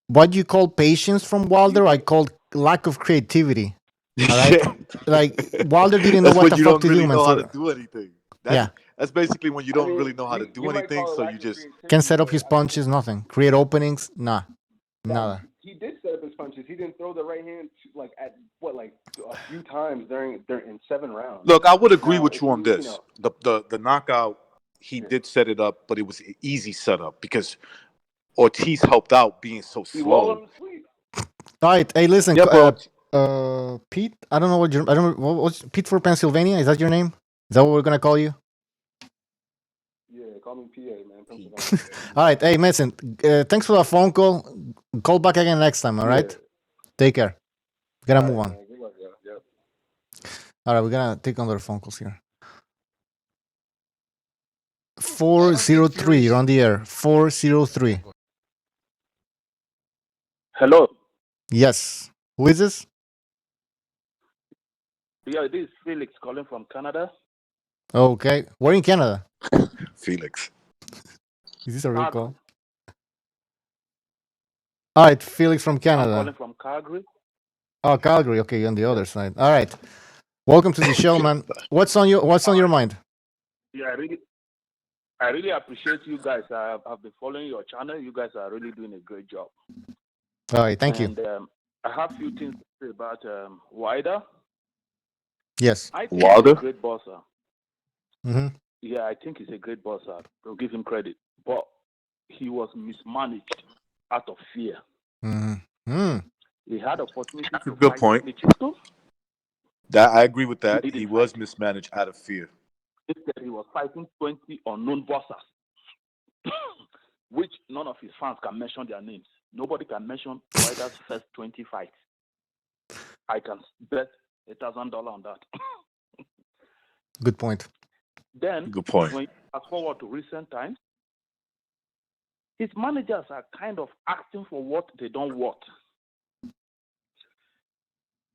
what you call patience from Wilder, I called lack of creativity. All right, like Wilder didn't know what the fuck to do, man. Know how to do anything. That's basically when you don't really know how to do anything. So you just can set up his punches, nothing. Create openings, nada. He did set up his punches. He didn't throw the right hand a few times during in 7 rounds. Look, I would agree with you on this. The knockout, he did set it up, but it was an easy setup because Ortiz helped out being so slow. All right, hey, listen, Pete. I don't know what's Pete for Pennsylvania. Is that your name? Is that what we're gonna call you? Yeah, call me PA, man. All right, hey, Mason. Thanks for the phone call. Call back again next time, all right? Take care. We gotta move on. Good luck, yeah. All right, we're gonna take another phone calls here. 403, you're on the air. 403. Hello. Yes. Who is this? Yeah, this is Felix calling from Canada. Okay. We're in Canada. Felix. Is this a real call? All right, Felix from I'm Canada. calling from Calgary. Oh, Calgary. Okay, you're on the other side. All right. Welcome to the show, man. What's on your mind? Yeah, I really appreciate you guys. I've been following your channel. You guys are really doing a great job. All right, thank you. And I have a few things to say about Wilder. Yes. I think he's a great boxer. Mm-hmm. Yeah, I think he's a great boxer. To give him credit, but he was mismanaged out of fear. Mm-hmm. He had opportunity That's to a good fight point. Klitschko. That I agree with that. He He didn't was fight. mismanaged out of fear. Instead, he was fighting 20 unknown boxers, which none of his fans can mention their names. Nobody can mention Wilder's first 20 fights. I can bet $1,000 on that. Good point. Then, Good point. when you fast forward to recent times, his managers are kind of asking for what they don't want.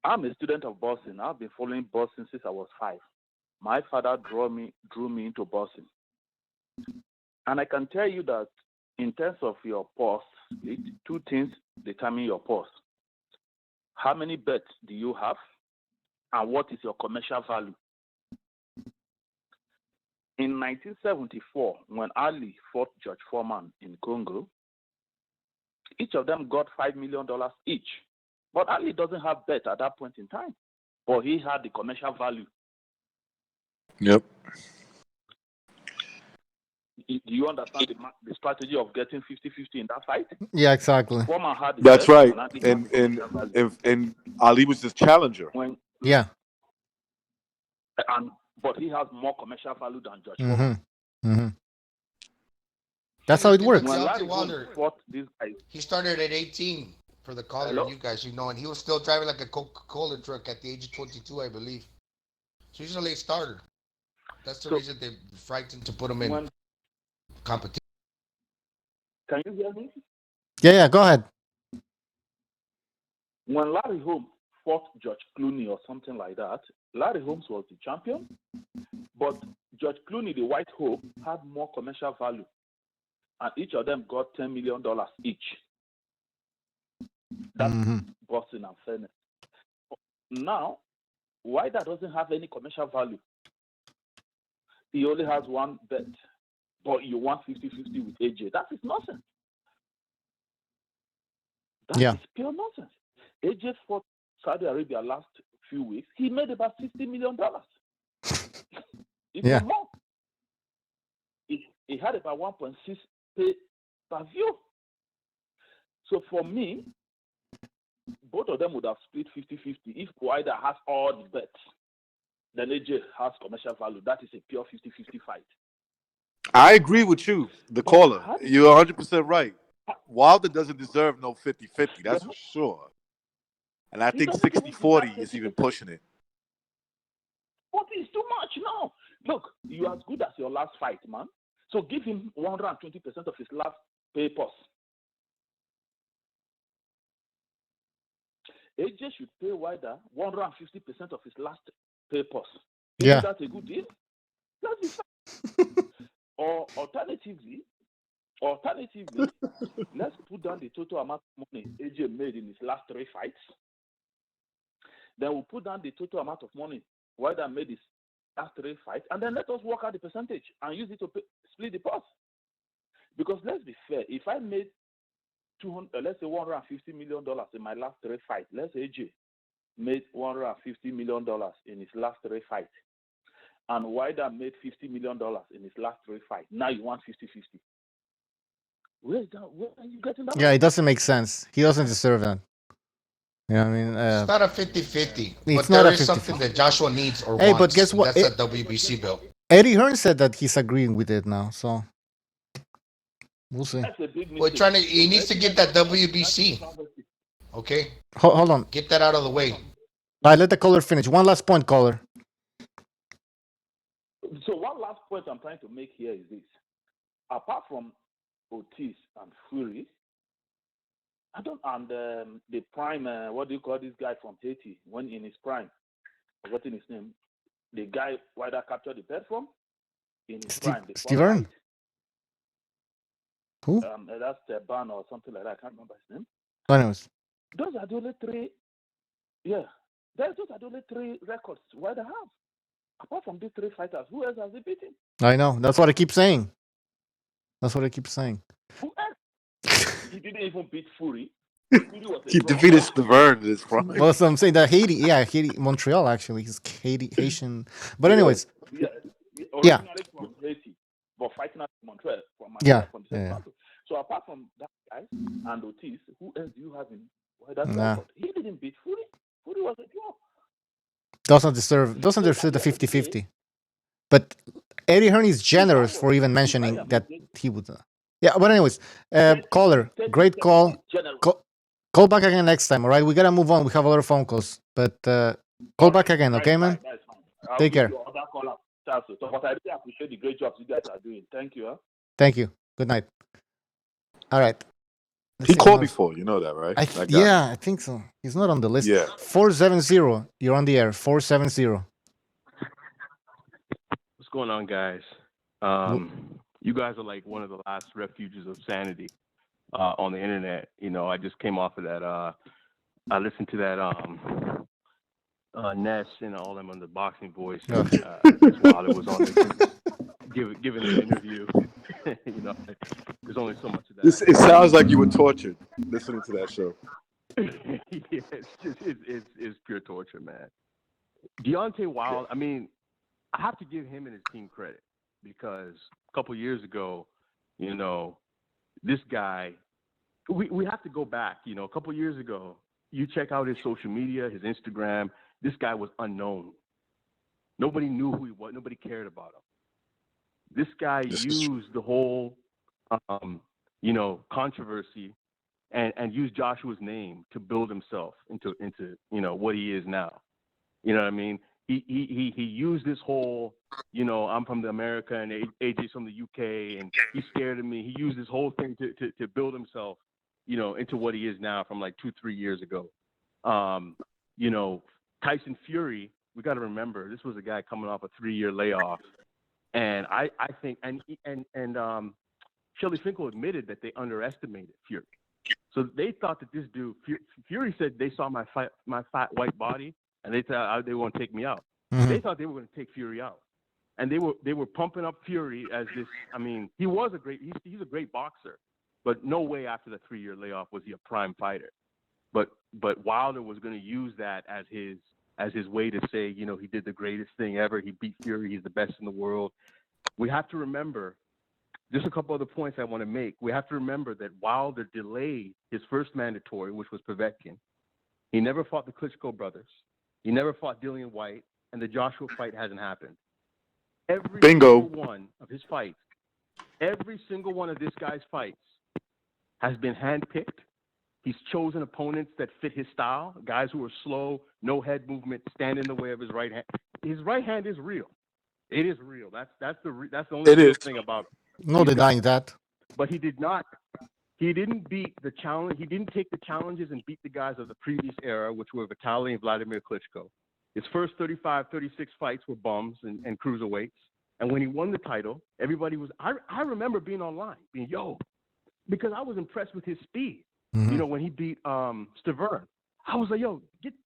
I'm a student of boxing. I've been following boxing since I was 5. My father drew me into boxing. And I can tell you that in terms of your purse, two things determine your purse. How many bets do you have? And what is your commercial value? In 1974, when Ali fought George Foreman in Congo, each of them got $5 million each. But Ali doesn't have bet at that point in time. But he had the commercial value. Yep. Do you understand the strategy of getting 50-50 in that fight? Yeah, exactly. Foreman had the That's bet, right. and Ali had the commercial value. And Ali was his challenger. Yeah. But he has more commercial value than George Mm-hmm. Foreman. Mm-hmm. That's how it works. When Deontay Larry Wilder fought this guy, he started at 18 for the caller and you guys, and he was still driving like a Coca-Cola truck at the age of 22, I believe. So he's a late starter. That's the reason they're frightened to put him in competition. Can you hear me? Yeah, go ahead. When Larry Holmes fought George Clooney or something like that, Larry Holmes was the champion, but George Clooney, the white hope, had more commercial value. And each of them got $10 million each. That's boxing and fairness. Now, Wilder doesn't have any commercial value. He only has one bet, but you want 50-50 with AJ. That is nonsense. That is pure nonsense. AJ fought Saudi Arabia last few weeks. He made about $60 million. If not more. He had about 1.6 pay per view. So for me, both of them would have split 50-50. If Wilder has all the bets, then AJ has commercial value. That is a pure 50-50 fight. I agree with you, the caller. You're 100% right. Wilder doesn't deserve no 50-50, that's for sure. And I think 60-40 is even pushing it. 40 is too much now. Look, you're as good as your last fight, man. So give him 120% of his last papers. AJ should pay Wilder 150% of his last papers. Isn't that a good deal? Let's be fair. Or alternatively, let's put down the total amount of money AJ made in his last 3 fights. Then we'll put down the total amount of money Wilder made his last 3 fights, and then let us work out the percentage and use it to split the purse. Because let's be fair, if I made let's say $150 million in my last 3 fights, let's say AJ made $150 million in his last 3 fights, and Wilder made $50 million in his last 3 fights. Now you want 50-50. Where are you getting that? Yeah, it doesn't make sense. He doesn't deserve that. Yeah, I mean, it's not a 50-50. It's but not there a is 50-50. something that Joshua needs or hey, wants. But guess what? That's a WBC belt. Eddie Hearn said that he's agreeing with it now. So We'll see. That's a big mistake. We're trying to. He needs to get that WBC. Okay. Hold on. Get that out of the way. All right, let the caller finish. One last point, caller. So one last point I'm trying to make here is this: apart from Ortiz and Fury, I don't and the prime. What do you call this guy from Haiti when in his prime? Forgetting his name. The guy Wilder captured the belt from in his prime. Steve Earn. Who? That's Ban or something like that. I can't remember his name. Anyways. Those are the only three. Yeah, those are the only three records Wilder have. Apart from these three fighters, who else has he beaten? I know. That's what I keep saying. Who else? He didn't even beat Fury. He defeated Stavern in his prime. Well, so I'm saying that Haiti, Montreal actually, he's Haitian. But anyways, originally from Haiti, but fighting out in Montreal from from the same country. So apart from that guy and Ortiz, who else do you have in record? He didn't beat Fury. Fury was a draw. Doesn't deserve the 50-50. But Eddie Hearn is generous for even mentioning that he would. Yeah, but anyways, caller, great call. Call back again next time, all right? We got to move on. We have a lot of phone calls. But call back again, okay, man? Take care. But I really appreciate the great job you guys are doing. Thank you. Thank you. Good night. All right. He called before, you know that, right? I think so. He's not on the list. Yeah. 470. You're on the air. 470. What's going on, guys? You guys are like one of the last refuges of sanity on the internet. You know, I just came off of that. I listened to that Ness and all them on the Boxing Voice. While it was on there, giving the interview. You know, there's only so much of that. It sounds like you were tortured listening to that show. Yeah, it's pure torture, man. Deontay Wilder, I mean, I have to give him and his team credit because a couple years ago, you know, this guy, we have to go back, you know, a couple years ago, you check out his social media, his Instagram, this guy was unknown. Nobody knew who he was. Nobody cared about him. This guy used the whole, you know, controversy and used Joshua's name to build himself into you know what he is now. You know what I mean? He used this whole, you know, I'm from the America and AJ's from the UK and he's scared of me. He used this whole thing to build himself, you know, into what he is now from like 2-3 years ago. You know, Tyson Fury, we got to remember this was a guy coming off a 3-year layoff. And I think and Shelly Finkel admitted that they underestimated Fury. So they thought that this dude Fury said they saw my fat white body and they thought they were going to take me out. Mm-hmm. They thought they were going to take Fury out, and they were pumping up Fury as this. I mean, he's a great boxer, but no way after the 3-year layoff was he a prime fighter. But Wilder was going to use that as his way to say, you know, he did the greatest thing ever. He beat Fury. He's the best in the world. We have to remember, just a couple other points I want to make. We have to remember that Wilder delayed his first mandatory, which was Povetkin. He never fought the Klitschko brothers. He never fought Dillian White, and the Joshua fight hasn't happened. Every single one of his fights, every single one of this guy's fights has been handpicked. He's chosen opponents that fit his style, guys who are slow, no head movement, stand in the way of his right hand. His right hand is real. It is real. That's the only real thing about it. No denying that. But he didn't beat the challenge. He didn't take the challenges and beat the guys of the previous era, which were Vitaly and Vladimir Klitschko. His first 35, 36 fights were bums and cruiserweights. And when he won the title, everybody was. I remember being online, being because I was impressed with his speed. Mm-hmm. You know, when he beat Stavern, I was like,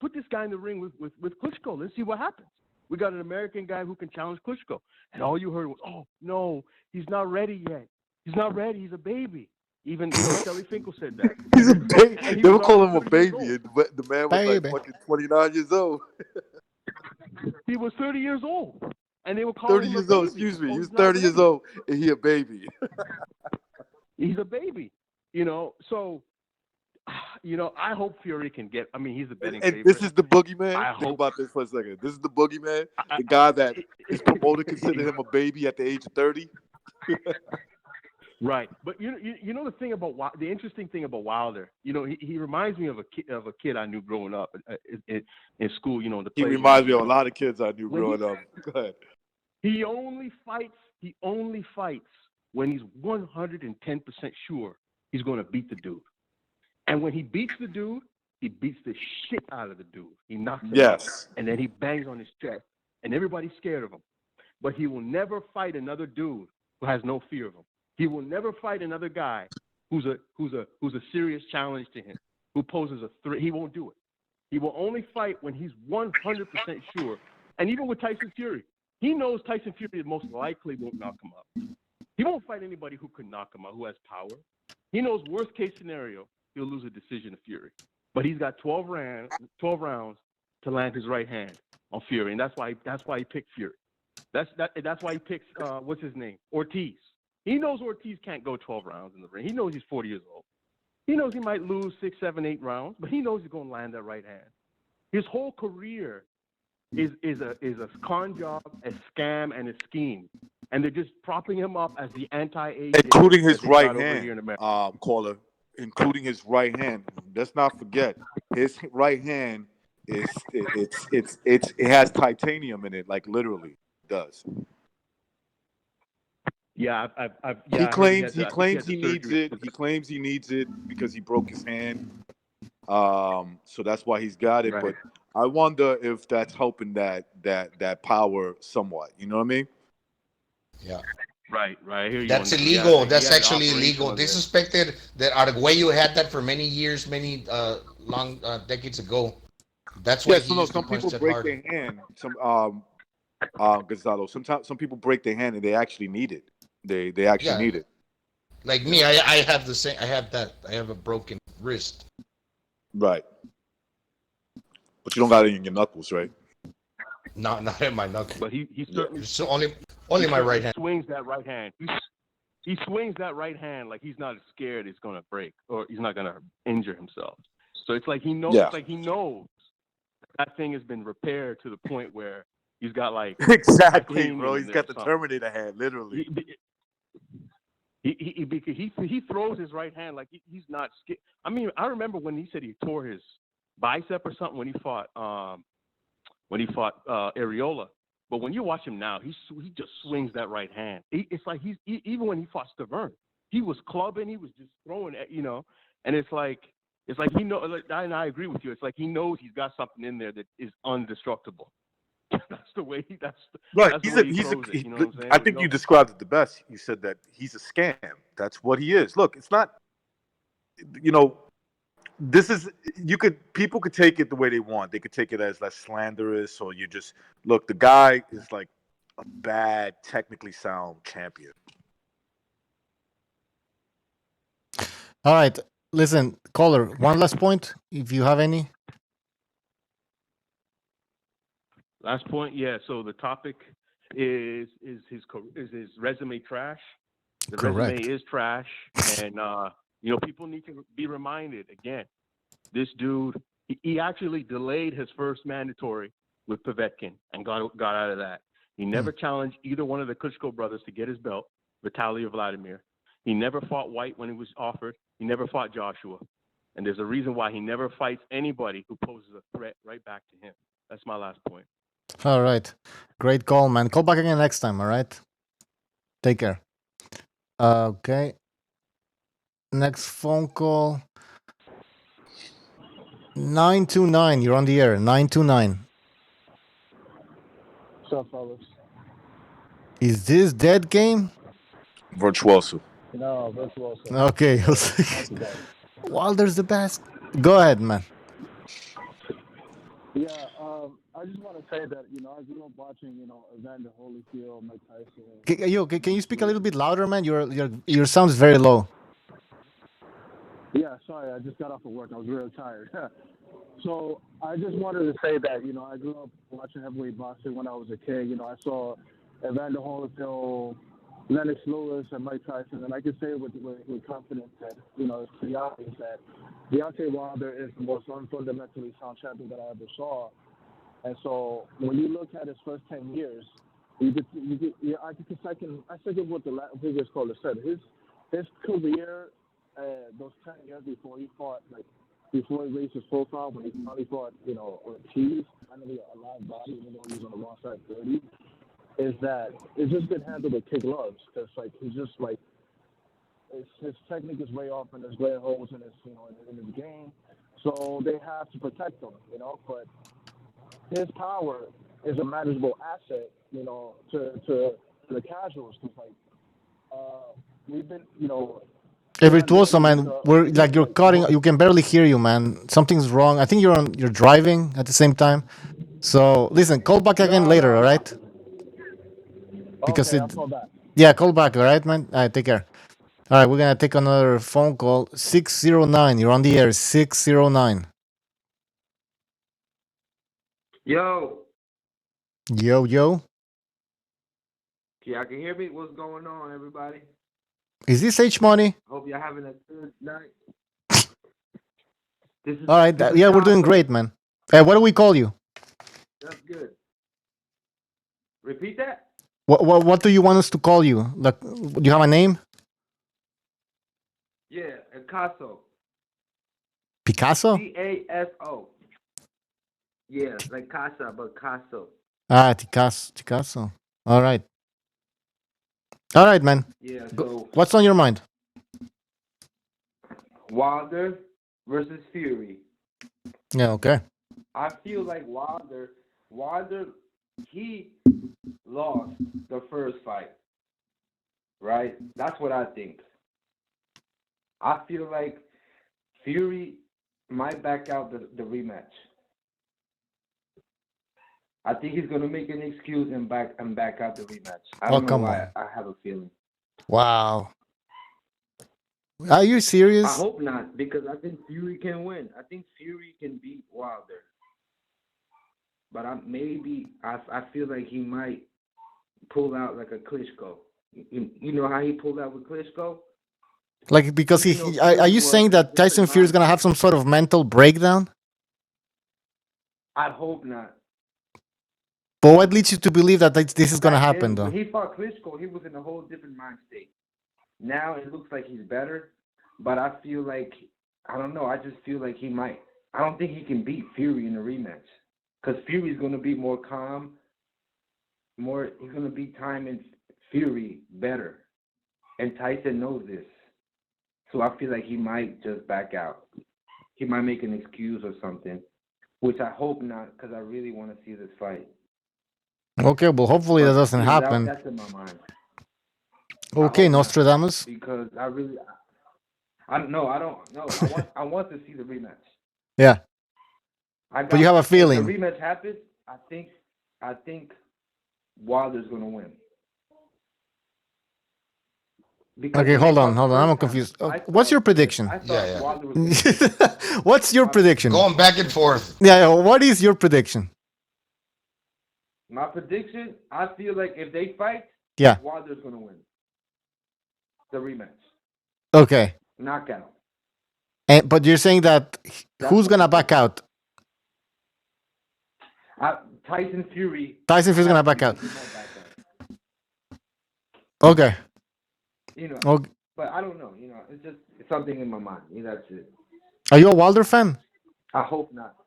put this guy in the ring with Klitschko. Let's see what happens. We got an American guy who can challenge Klitschko. And all you heard was, oh, no, he's not ready yet. He's not ready. He's a baby. Even Shelly Finkel said that. He's a baby. They were calling him a baby. And the man was like fucking 29 years old. He was 30 years old. And they were calling 30 him years a old. baby. Excuse me. He was 30 years old and he a baby. He's a baby. You know, so, you know, I hope Fury can get, I mean, he's a betting favorite. This is the boogeyman? Think about this for a second. This is the boogeyman? The guy that his promoter considered him a baby at the age of 30? Right, but you know the thing about the interesting thing about Wilder, he reminds me of a kid I knew growing up in school. The He players reminds me of a lot of kids I knew growing up. Go ahead. He only fights when he's 110% sure he's going to beat the dude, and when he beats the dude, he beats the shit out of the dude. He knocks him out, and then he bangs on his chest, and everybody's scared of him. But he will never fight another dude who has no fear of him. He will never fight another guy who's a serious challenge to him, who poses a threat. He won't do it. He will only fight when he's 100% sure. And even with Tyson Fury, he knows Tyson Fury most likely won't knock him out. He won't fight anybody who could knock him out, who has power. He knows worst case scenario, he'll lose a decision to Fury. But he's got 12 rounds to land his right hand on Fury, and that's why he picked Fury. That's why he picks what's his name, Ortiz. He knows Ortiz can't go 12 rounds in the ring. He knows he's 40 years old. He knows he might lose 6, 7, 8 rounds, but he knows he's going to land that right hand. His whole career is a con job, a scam, and a scheme, and they're just propping him up as the anti-AJ, including his right hand, caller, including his right hand. Let's not forget his right hand it has titanium in it, like literally does. Yeah, he claims he needs it. He claims he needs it because he broke his hand. So that's why he's got it. Right. But I wonder if that's helping that power somewhat. You know what I mean? Yeah. Right. That's illegal. That's actually illegal. They suspected that Arguello had that for many years, many long decades ago. That's why some people break their hand. Gonzalo. Sometimes some people break their hand and they actually need it. They actually need it. Like me, I have the same. I have that. I have a broken wrist. Right. But you don't got it in your knuckles, right? Not in my knuckles. But he certainly only my right hand. Swings that right hand. He swings that right hand like he's not scared it's gonna break or he's not gonna injure himself. So it's like he knows. Yeah. It's like he knows that thing has been repaired to the point where he's got like exactly, bro. He's got the Terminator hand, literally. He throws his right hand like he's not scared. I mean, I remember when he said he tore his bicep or something when he fought Areola. But when you watch him now, he just swings that right hand. It's like even when he fought Stavern, he was clubbing, he was just throwing it, and it's like he knows. And I agree with you. It's like he knows he's got something in there that is indestructible. That's the way he. That's right. That's the way he throws it. You know what I'm saying? I think you described it the best. You said that he's a scam. That's what he is. Look, it's not. This is people could take it the way they want. They could take it as less slanderous, or you just look. The guy is like a bad, technically sound champion. All right, listen, caller. One last point, if you have any. Last point, yeah. So the topic is his resume trash. The Correct. resume is trash, and people need to be reminded again. This dude, he actually delayed his first mandatory with Povetkin and got out of that. He never challenged either one of the Klitschko brothers to get his belt, Vitaly or Vladimir. He never fought White when he was offered. He never fought Joshua, and there's a reason why he never fights anybody who poses a threat right back to him. That's my last point. All right. Great call, man. Call back again next time, all right? Take care. Okay. Next phone call. 929. You're on the air. 929. What's up, fellas? Is this dead game? Virtuoso. No, Virtuoso. Okay. Wilder's the best. Go ahead, man. Yeah, I just want to say that, I grew up watching, Evander Holyfield, Mike Tyson. Can you speak a little bit louder, man? Your sound's very low. Yeah, sorry, I just got off of work. I was real tired. So I just wanted to say that, I grew up watching heavyweight boxing when I was a kid. I saw Evander Holyfield, Lennox Lewis, and Mike Tyson, and I can say with confidence that, it's pretty obvious that Deontay Wilder is the most fundamentally sound champion that I ever saw. And so when you look at his first 10 years, I think what the previous caller said, his his career, those 10 years before he fought, like before he raised his profile, when he finally fought, Ortiz, finally a live body, even though he was on the wrong side 30, is that it's just been handled with kid gloves because like he's just like his technique is way off and there's glaring holes in his in his game, so they have to protect him, But his power is a manageable asset, to the casuals because we've been, Hey, Virtuoso, man, we're like you're cutting. You can barely hear you, man. Something's wrong. I think you're driving at the same time. So listen, call back again later, all right? Because okay, I'll call back. Yeah, call back, all right, man. All right, take care. All right, we're gonna take another phone call. 609. You're on the air. 609. Yo. Yo, yo. Y'all can hear me? What's going on, everybody? Is this H Money? Hope y'all having a good night. All right. Yeah, we're doing great, man. What do we call you? That's good. Repeat that? What do you want us to call you? Like, do you have a name? Yeah, Picasso. Picasso? Caso. Yeah, like Casa, but Caso. Ah, Picasso. All right. All right, man. Yeah, so what's on your mind? Wilder versus Fury. Yeah, okay. I feel like Wilder, he lost the first fight, right? That's what I think. I feel like Fury might back out the rematch. I think he's gonna make an excuse and back out the rematch. I don't know why. I have a feeling. Wow. Are you serious? I hope not, because I think Fury can win. I think Fury can beat Wilder. But I feel like he might pull out like a Klitschko. You know how he pulled out with Klitschko? Like, because are you saying that Tyson Fury is going to have some sort of mental breakdown? I hope not. But what leads you to believe that this is going to happen, though? When he fought Klitschko, he was in a whole different mind state. Now it looks like he's better, but I feel like, I don't know, I just feel like he might. I don't think he can beat Fury in a rematch. Because Fury's going to be more calm, he's going to be timing Fury better. And Tyson knows this. So I feel like he might just back out. He might make an excuse or something, which I hope not, because I really want to see this fight. Okay, well, hopefully that doesn't happen. That's in my mind. Okay, Nostradamus. Because I don't know. I want to see the rematch. Yeah. But you have a feeling. If the rematch happens, I think Wilder's going to win. Because okay, hold on. I'm confused. What's your prediction? What's your prediction? Going back and forth. Yeah, what is your prediction? My prediction, I feel like if they fight, Wilder's going to win the rematch. Okay. Knockout. But you're saying that who's going to back out? Tyson Fury. Tyson Fury's going to back out. Okay. Okay. But I don't know. It's just something in my mind. That's it. Are you a Wilder fan? I hope not.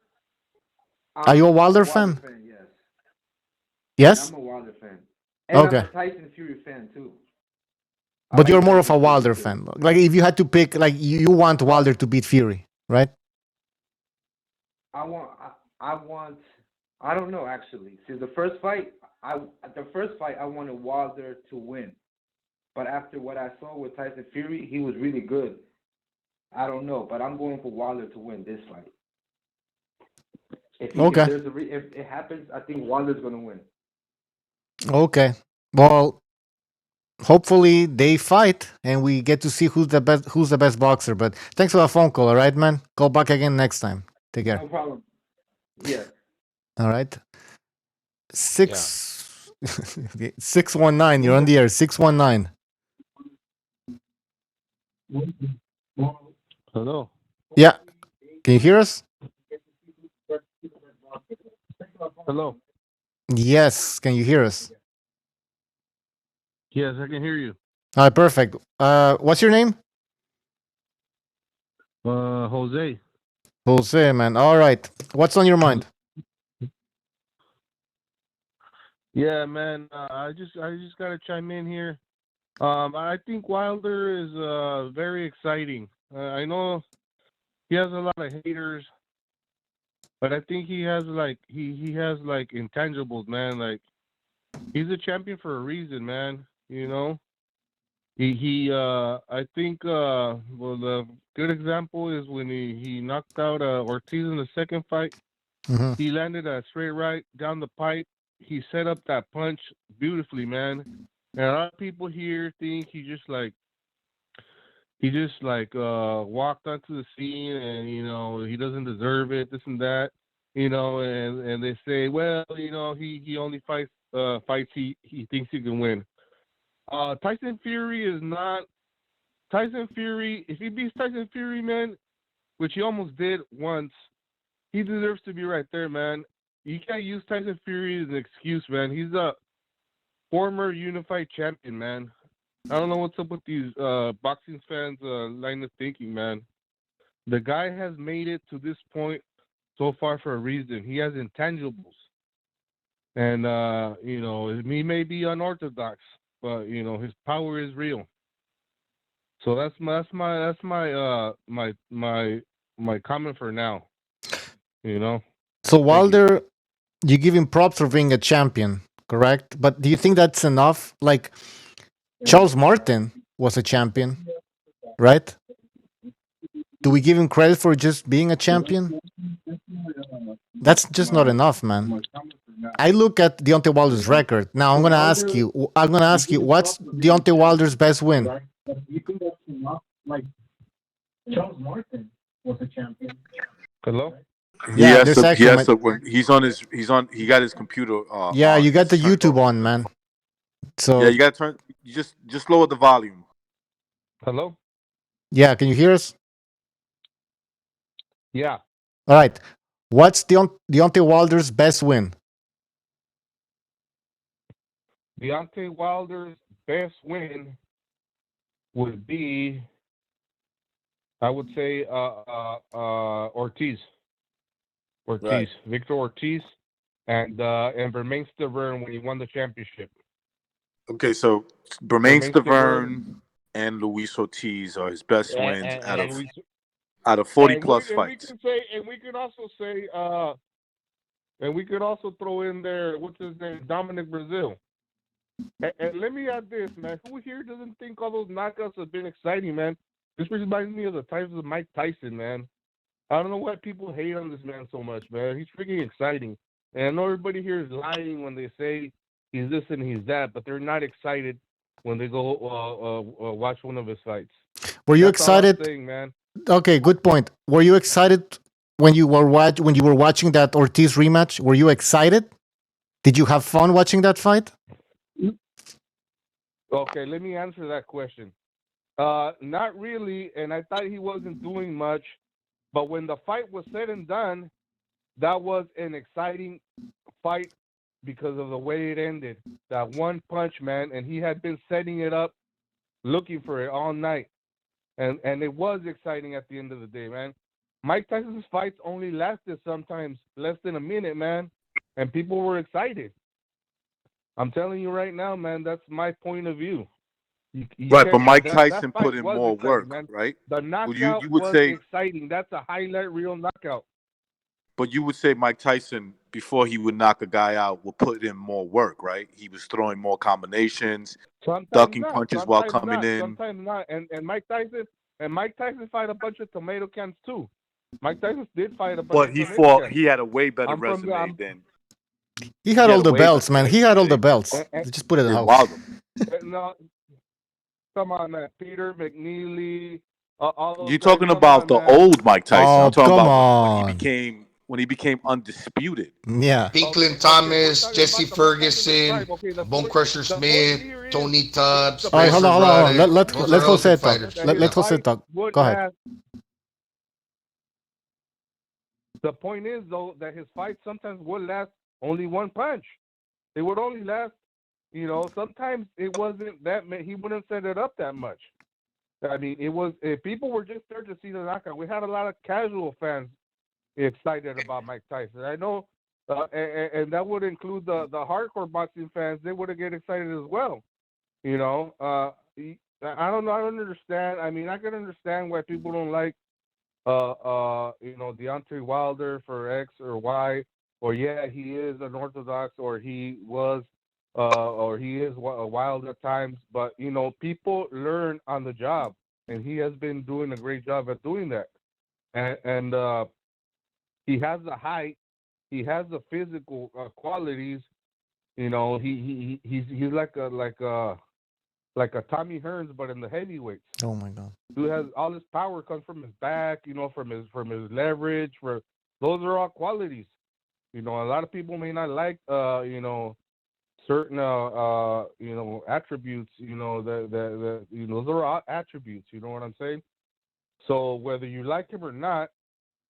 Are you a Wilder fan? Yes. Yes? I'm a Wilder fan. And I'm a Tyson Fury fan, too. But you're more of a Wilder fan. Like, if you had to pick, like, you want Wilder to beat Fury, right? I don't know, actually. See, the first fight, I wanted Wilder to win. But after what I saw with Tyson Fury, he was really good. I don't know, but I'm going for Wilder to win this fight. If it happens, I think Wilder's going to win. Okay. Well, hopefully they fight and we get to see who's the best boxer. But thanks for the phone call, all right, man? Call back again next time. Take care. No problem. Yeah. All right. 619. You're on the air. 619. Hello. Yeah. Can you hear us? Hello. Yes. Can you hear us? Yes, I can hear you. All right, perfect. What's your name? Jose. Jose, man. All right. What's on your mind? Yeah, man. I just gotta chime in here. I think Wilder is very exciting. I know he has a lot of haters, but I think he has he has like intangibles, man. Like he's a champion for a reason, man. You know. I think well the good example is when he knocked out Ortiz in the second fight. Mhm. He landed a straight right down the pipe. He set up that punch beautifully, man. And a lot of people here think he just walked onto the scene and he doesn't deserve it, this and that, and they say, well, he only fights he thinks he can win. Tyson Fury is not Tyson Fury. If he beats Tyson Fury, man, which he almost did once, he deserves to be right there, man. You can't use Tyson Fury as an excuse, man. He's a former unified champion, man. I don't know what's up with these boxing fans' line of thinking, man. The guy has made it to this point so far for a reason. He has intangibles, and he may be unorthodox, but his power is real. So that's my comment for now. So Thank you. Wilder, you give him props for being a champion, correct? But do you think that's enough? Like Charles Martin was a champion, right? Do we give him credit for just being a champion? That's just not enough, man. I look at Deontay Wilder's record. Now I'm gonna ask you. What's Deontay Wilder's best win? Hello. Yeah, there's echo, man. He got his computer Yeah, on. you got the It's turned YouTube off. on, man. Yeah, So you gotta turn. You just lower the volume. Hello. yeah, can you hear us? Yeah. All right. What's Deontay Wilder's best win? Deontay Wilder's best win would be, I would say, Ortiz. Right. Victor Ortiz, and Vermain Stavern when he won the championship. Okay, so Bermain Vermain Stavern Stavern and Luis Ortiz are his best wins and Luis, out of 40 and plus we fights. can say, and we could also say, and we could also throw in there what's his name, Dominic Brazil. And let me add this, man. Who here doesn't think all those knockouts have been exciting, man? This reminds me of the times of Mike Tyson, man. I don't know why people hate on this man so much, man. He's freaking exciting. And I know everybody here is lying when they say he's this and he's that, but they're not excited when they go watch one of his fights. Were you That's all I'm excited? saying, man. Okay, good point. Were you excited when you were watching that Ortiz rematch? Were you excited? Did you have fun watching that fight? Okay, let me answer that question. Not really, and I thought he wasn't doing much. But when the fight was said and done, that was an exciting fight because of the way it ended. That one punch, man, and he had been setting it up, looking for it all night. And it was exciting at the end of the day, man. Mike Tyson's fights only lasted sometimes less than a minute, man, and people were excited. I'm telling you right now, man, that's my point of view. You Right, but can't. Mike That Tyson fight put in was more exciting, work, man. right? The Well, knockout you would was say, exciting. That's a highlight reel knockout. but you would say Mike Tyson before he would knock a guy out would put in more work, right? He was throwing more combinations, Sometimes ducking not. punches while Sometimes coming not. in. Sometimes not. And Mike Tyson fight a bunch of tomato cans too. Mike Tyson did fight a bunch But of tomato cans. he had a way better I'm from the. resume than He he had had all a the way belts, better man. He had all the resume. belts. Just put it Yeah, out. Wilder. No, come on, man. Peter McNeely, all those You're guys. talking Come about on, the man. old Mike Tyson. I'm Oh, talking come about on. when he became undisputed. Yeah. Pinklin Okay, we're Thomas, talking Jesse about the Mike Tyson in his Ferguson, prime. Okay, Bone Crusher the point Smith, here is Tony Tubbs, the All right, point. hold Razor on, hold on, hold on. Ruddock. Let Those are let all Jose good talk. fighters. His Let Yeah. Jose fight talk. would Go ahead. last. The point is though that his fights sometimes would last only one punch. They would only last You know, sometimes it wasn't that he wouldn't set it up that much. I mean, it was if people were just there to see the knockout. We had a lot of casual fans excited about Mike Tyson. I know, and that would include the hardcore boxing fans. They would get excited as well. You know, I don't know. I don't understand. I mean, I can understand why people don't like, you know, Deontay Wilder for X or Y, or yeah, he is unorthodox, or he was, or he is wild at times. But you know, people learn on the job, and he has been doing a great job at doing that. And he has the height, he has the physical qualities. You know, he's like a Tommy Hearns, but in the heavyweights. Oh my God! Dude has all his power comes from his back. You know, from his leverage. For those are all qualities. You know, a lot of people may not like you know, certain you know, attributes. You know, the you know, those are all attributes. You know what I'm saying? So whether you like him or not,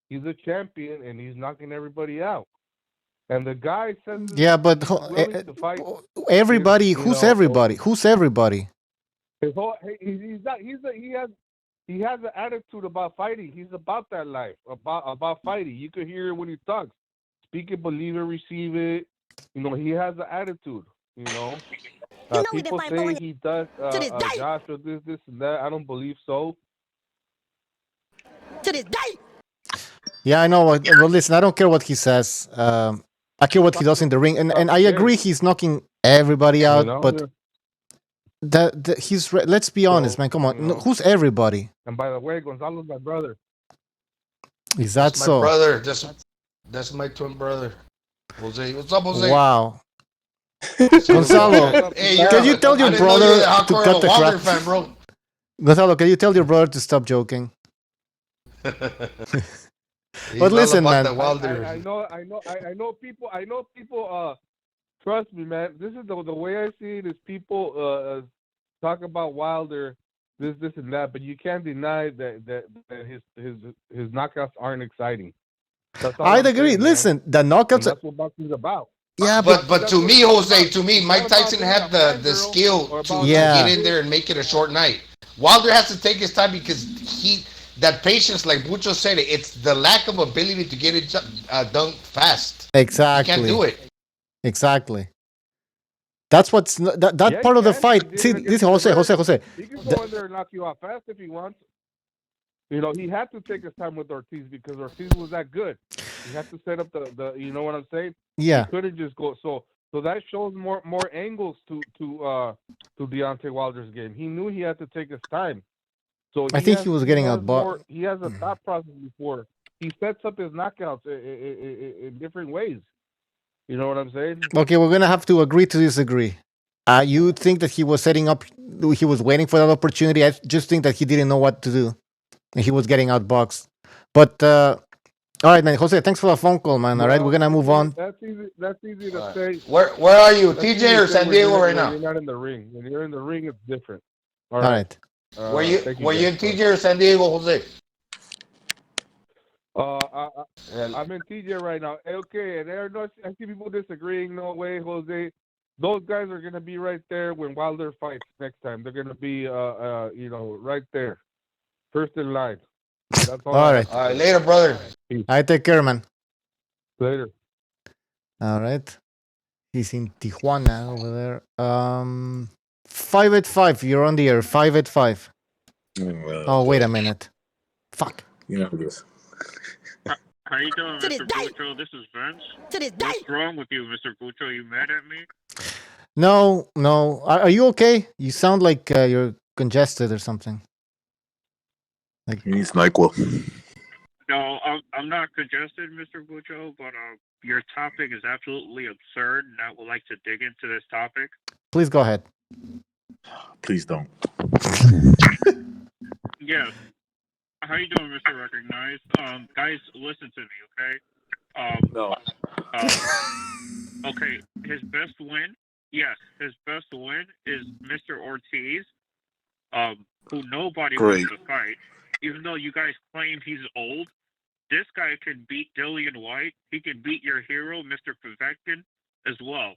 he's a champion and he's knocking everybody out. And the guy says Yeah, but he's willing to fight. everybody, You who's know, everybody? Who's everybody? his whole he's not he has an attitude about fighting. He's about that life, about fighting. You could hear it when he talks. Speak it, believe it, receive it. You know, he has an attitude. You know, people say he does Josh or this and that. I don't believe so. To this day. Yeah, I know. Well, listen, I don't care what he says. I care what he does in the ring, and I agree he's knocking everybody You out. But know. he's let's be honest, man. Come on, You know. who's everybody? And by the way, Gonzalo's my brother. Is that my so? brother. That's my twin brother, Jose. What's up, Jose? Wow. Gonzalo, Hey, can you tell your I didn't know you're brother a to hardcore cut the Wilder crap? fan, bro. Gonzalo, can you tell your brother to stop joking? But listen, man. I know people. Trust me, man. This is the way I see it. Is people talk about Wilder, this and that, but you can't deny that his knockouts aren't exciting. That's all I'd I'm agree. saying, Listen, the and knockouts. that's what boxing's about. Yeah, but to me, Jose, to me, Mike Tyson had had the skill to Yeah. get in there and make it a short night. Wilder has to take his time because that patience, like Bucho said, it's the lack of ability to get it done fast. Exactly. He can't do it. Exactly. That's what's that part of the fight. See, this Jose. He can go in there and knock you out fast if he wants. You know, he had to take his time with Ortiz because Ortiz was that good. He had to set up the you know what I'm saying? Yeah. He couldn't just go. So that shows more angles to Deontay Wilder's game. He knew he had to take his time. So I think he was getting outboxed. He has a thought process before he sets up his knockouts in different ways. You know what I'm saying? Okay, we're gonna have to agree to disagree. You think that he was setting up? He was waiting for that opportunity. I just think that he didn't know what to do, and he was getting outboxed. But all right, man, Jose, thanks for the phone call, man. All right, we're gonna move on. That's easy to say. Where are you, TJ or San Diego right now? You're not in the ring. When you're in the ring, it's different. All right. Were you in TJ or San Diego, Jose? I'm in TJ right now. Okay, and I see people disagreeing. No way, Jose. Those guys are gonna be right there when Wilder fights next time. They're gonna be, you know, right there, first in line. That's all. All right. All right, later, brother. I take care, man. Later. All right. He's in Tijuana over there. 585. You're on the air. 585. Oh, wait a minute. Fuck. You know who it is. How you doing, Mr. Bucho? This is Vince. What's wrong with you, Mr. Bucho? You mad at me? No. Are you okay? You sound like you're congested or something. Like he needs NyQuil. No, I'm not congested, Mr. Bucho, but your topic is absolutely absurd, and I would like to dig into this topic. Please go ahead. Please don't. Yes. How you doing, Mr. Recognized? Guys, listen to me, okay? No. Okay, his best win, yes, his best win is Mr. Ortiz, who nobody wants to fight. Even though you guys claim he's old, this guy can beat Dillian White. He can beat your hero, Mr. Povetkin, as well.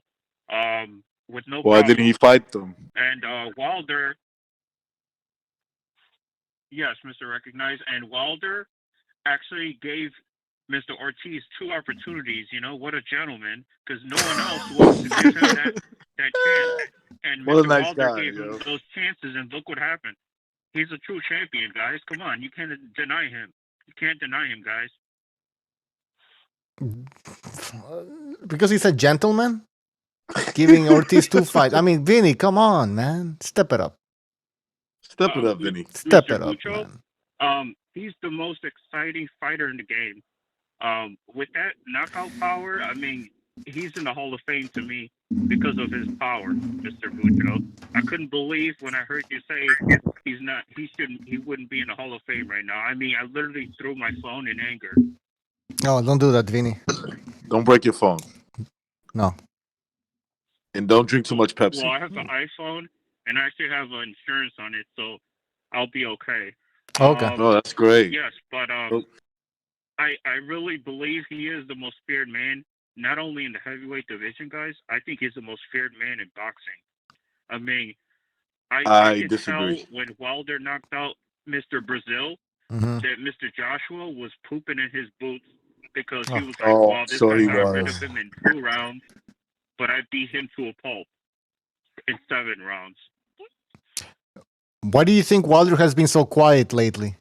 with no Why problem. didn't he fight them? And Wilder, yes, Mr. Recognize, and Wilder actually gave Mr. Ortiz 2 opportunities. You know, what a gentleman, because no one else wanted to give him that chance. And What a Mr. nice Wilder guy, gave him yo. those chances, and look what happened. He's a true champion, guys. Come on, you can't deny him. You can't deny him, guys. Because he's a gentleman? Giving Ortiz 2 fights. I mean, Vinny, come on, man. Step it up. Step it up, Vinny. Step Mr. it up, Bucho, man. he's the most exciting fighter in the game. With that knockout power, I mean, he's in the Hall of Fame to me because of his power, Mr. Bucho. I couldn't believe when I heard you say he wouldn't be in the Hall of Fame right now. I mean, I literally threw my phone in anger. No, don't do that, Vinny. Don't break your phone. No. And don't drink too much Pepsi. Well, I have the iPhone, and I actually have insurance on it, so I'll be okay. Okay. Oh, that's great. Yes, but I really believe he is the most feared man, not only in the heavyweight division, guys. I think he's the most feared man in boxing. I mean, I could disagree. tell when Wilder knocked out Mr. Brazil that Mr. Joshua was pooping in his boots because he was like, "Wow, this guy got rid of him in 2 rounds, but I beat him to a pulp in 7 rounds." Why do you think Wilder has been so quiet lately?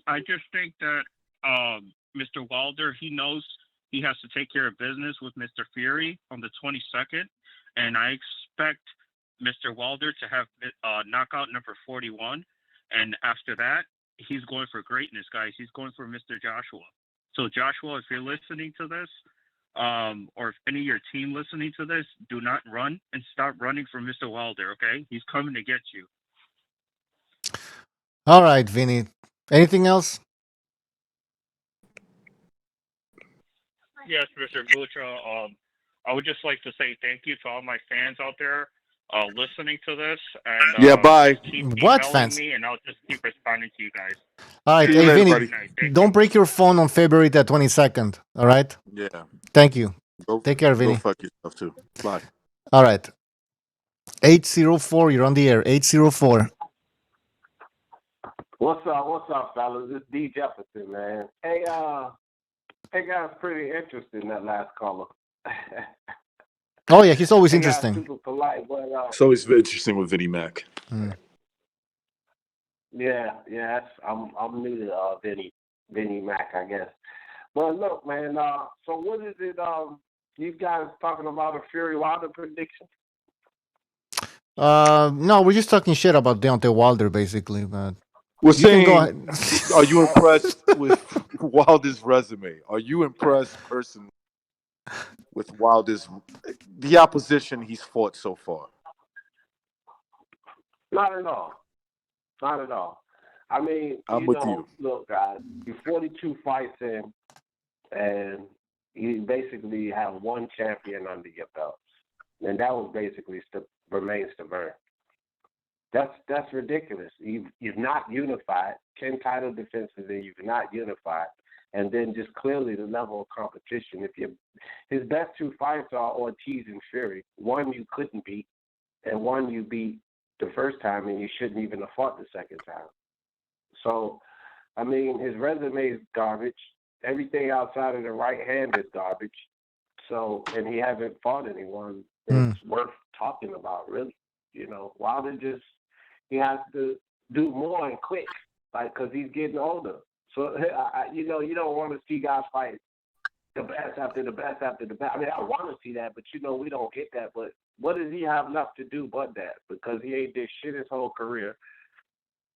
I just think that Mr. Wilder, he knows he has to take care of business with Mr. Fury on the 22nd, and I expect Mr. Wilder to have knockout number 41, and after that, he's going for greatness, guys. He's going for Mr. Joshua. So Joshua, if you're listening to this, or if any of your team listening to this, do not run and stop running from Mr. Wilder, okay? He's coming to get you. All right, Vinny. Anything else? Yes, Mr. Bucha. I would just like to say thank you to all my fans out there listening to this, and bye. keep What emailing fans? me, and I'll just keep responding to you guys. All right, See you hey, later, Vinny, buddy. don't break your phone on February the 22nd, all right? Yeah. Thank you. Go, Take care, Vinny. Go fuck yourself, too. Bye. All right. 804, you're on the air. 804. What's up, fellas? It's D. Jefferson, man. Hey, guys, pretty interesting, that last caller. Oh, yeah, he's always Hey, interesting. guys, super polite, but It's always interesting with Vinny Mac. yeah, I'm new to Vinny Mac, I guess. But look, man, so what is it? You guys talking about a Fury Wilder prediction? No, we're just talking shit about Deontay Wilder, basically. But We're you can go saying, ahead. are you impressed with Wilder's resume? Are you impressed personally with Wilder's the opposition he's fought so far? Not at all. Not at all. I mean, I'm with you. Look, guys, you're 42 fights in, and you basically have one champion under your belt, and that was basically remains to burn. That's ridiculous. You've not unified 10 title defenses, and you've not unified, and then just clearly the level of competition. His best 2 fights are Ortiz and Fury. One you couldn't beat, and one you beat the first time, and you shouldn't even have fought the second time. So, I mean, his resume is garbage. Everything outside of the right hand is garbage. So, and he hasn't fought anyone that's worth talking about, really. Wilder he has to do more and quick, because he's getting older. So, you don't want to see guys fight the best after the best after the best. I mean, I want to see that, but we don't get that. But what does he have left to do but that? Because he ain't did shit his whole career.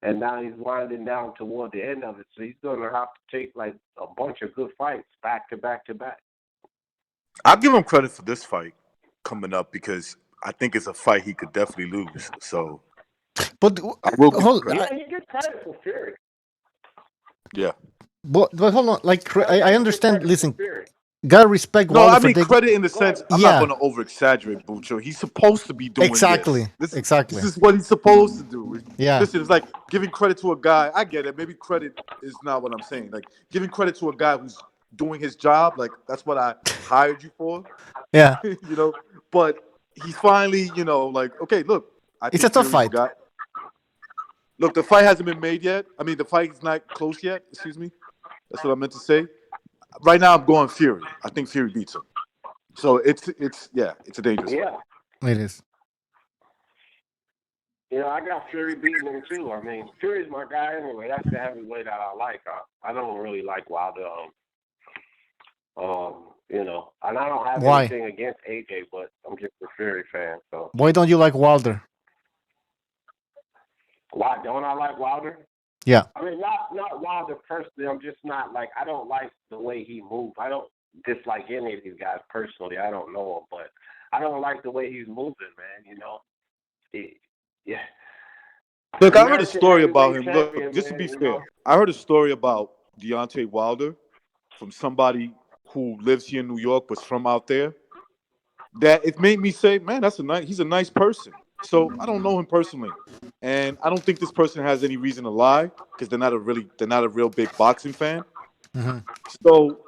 And now he's winding down toward the end of it. So he's going to have to take like a bunch of good fights back to back to back. I'll give him credit for this fight coming up because I think it's a fight he could definitely lose. So, but I will give him credit. Yeah, he gets credit for Fury. Yeah. But hold on. Like, I understand. Listen, gotta respect No, Wilder I mean for credit in the sense I'm not going to over-exaggerate Bucho. He's supposed to be doing exactly. this. Exactly. This is what he's supposed to do. Yeah. Listen, it's like giving credit to a guy. I get it. Maybe credit is not what I'm saying. Like giving credit to a guy who's doing his job. Like that's what I hired you for. Yeah. But he's finally, like, okay, look, I It's think a tough Fury's the fight. guy. Look, the fight hasn't been made yet. I mean, the fight's not close yet. Excuse me. That's what I meant to say. Right now, I'm going Fury. I think Fury beats him. So it's a dangerous fight. It is. I got Fury beating him too. I mean, Fury's my guy anyway. That's the heavyweight that I like. I don't really like Wilder. And I don't have Why? anything against AJ, but I'm just a Fury fan. So Why don't you like Wilder? why don't I like Wilder? Yeah. I mean, not Wilder personally. I'm just not like, I don't like the way he moves. I don't dislike any of these guys personally. I don't know him, but I don't like the way he's moving, man. Yeah. Look, I heard a story about Heavyweight him. Look, champion, just to man, be fair, I heard a story about Deontay Wilder from somebody who lives here in New York, but from out there. That it made me say, man, he's a nice person. So I don't know him personally, and I don't think this person has any reason to lie because they're not a real big boxing fan. Mm-hmm. So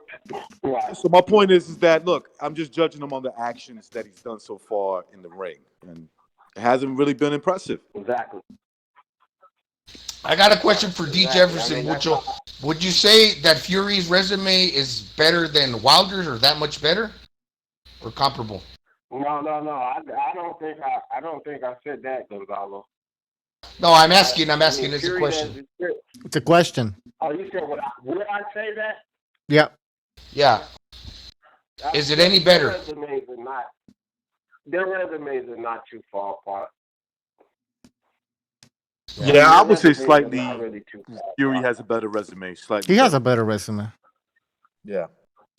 my point is that look, I'm just judging him on the actions that he's done so far in the ring, and it hasn't really been impressive. Exactly. I got a question for D. Jefferson. Would you say that Fury's resume is better than Wilder's, or that much better, or comparable? No. I don't think I said that, Gonzalo. No, I'm asking. It's a question. It's a question. Oh, you said would I say that? Yeah. Yeah. Is it any better? Their resumes are not too far apart. Yeah, I would say slightly. Fury has a better resume. Slightly. He has a better resume. Yeah.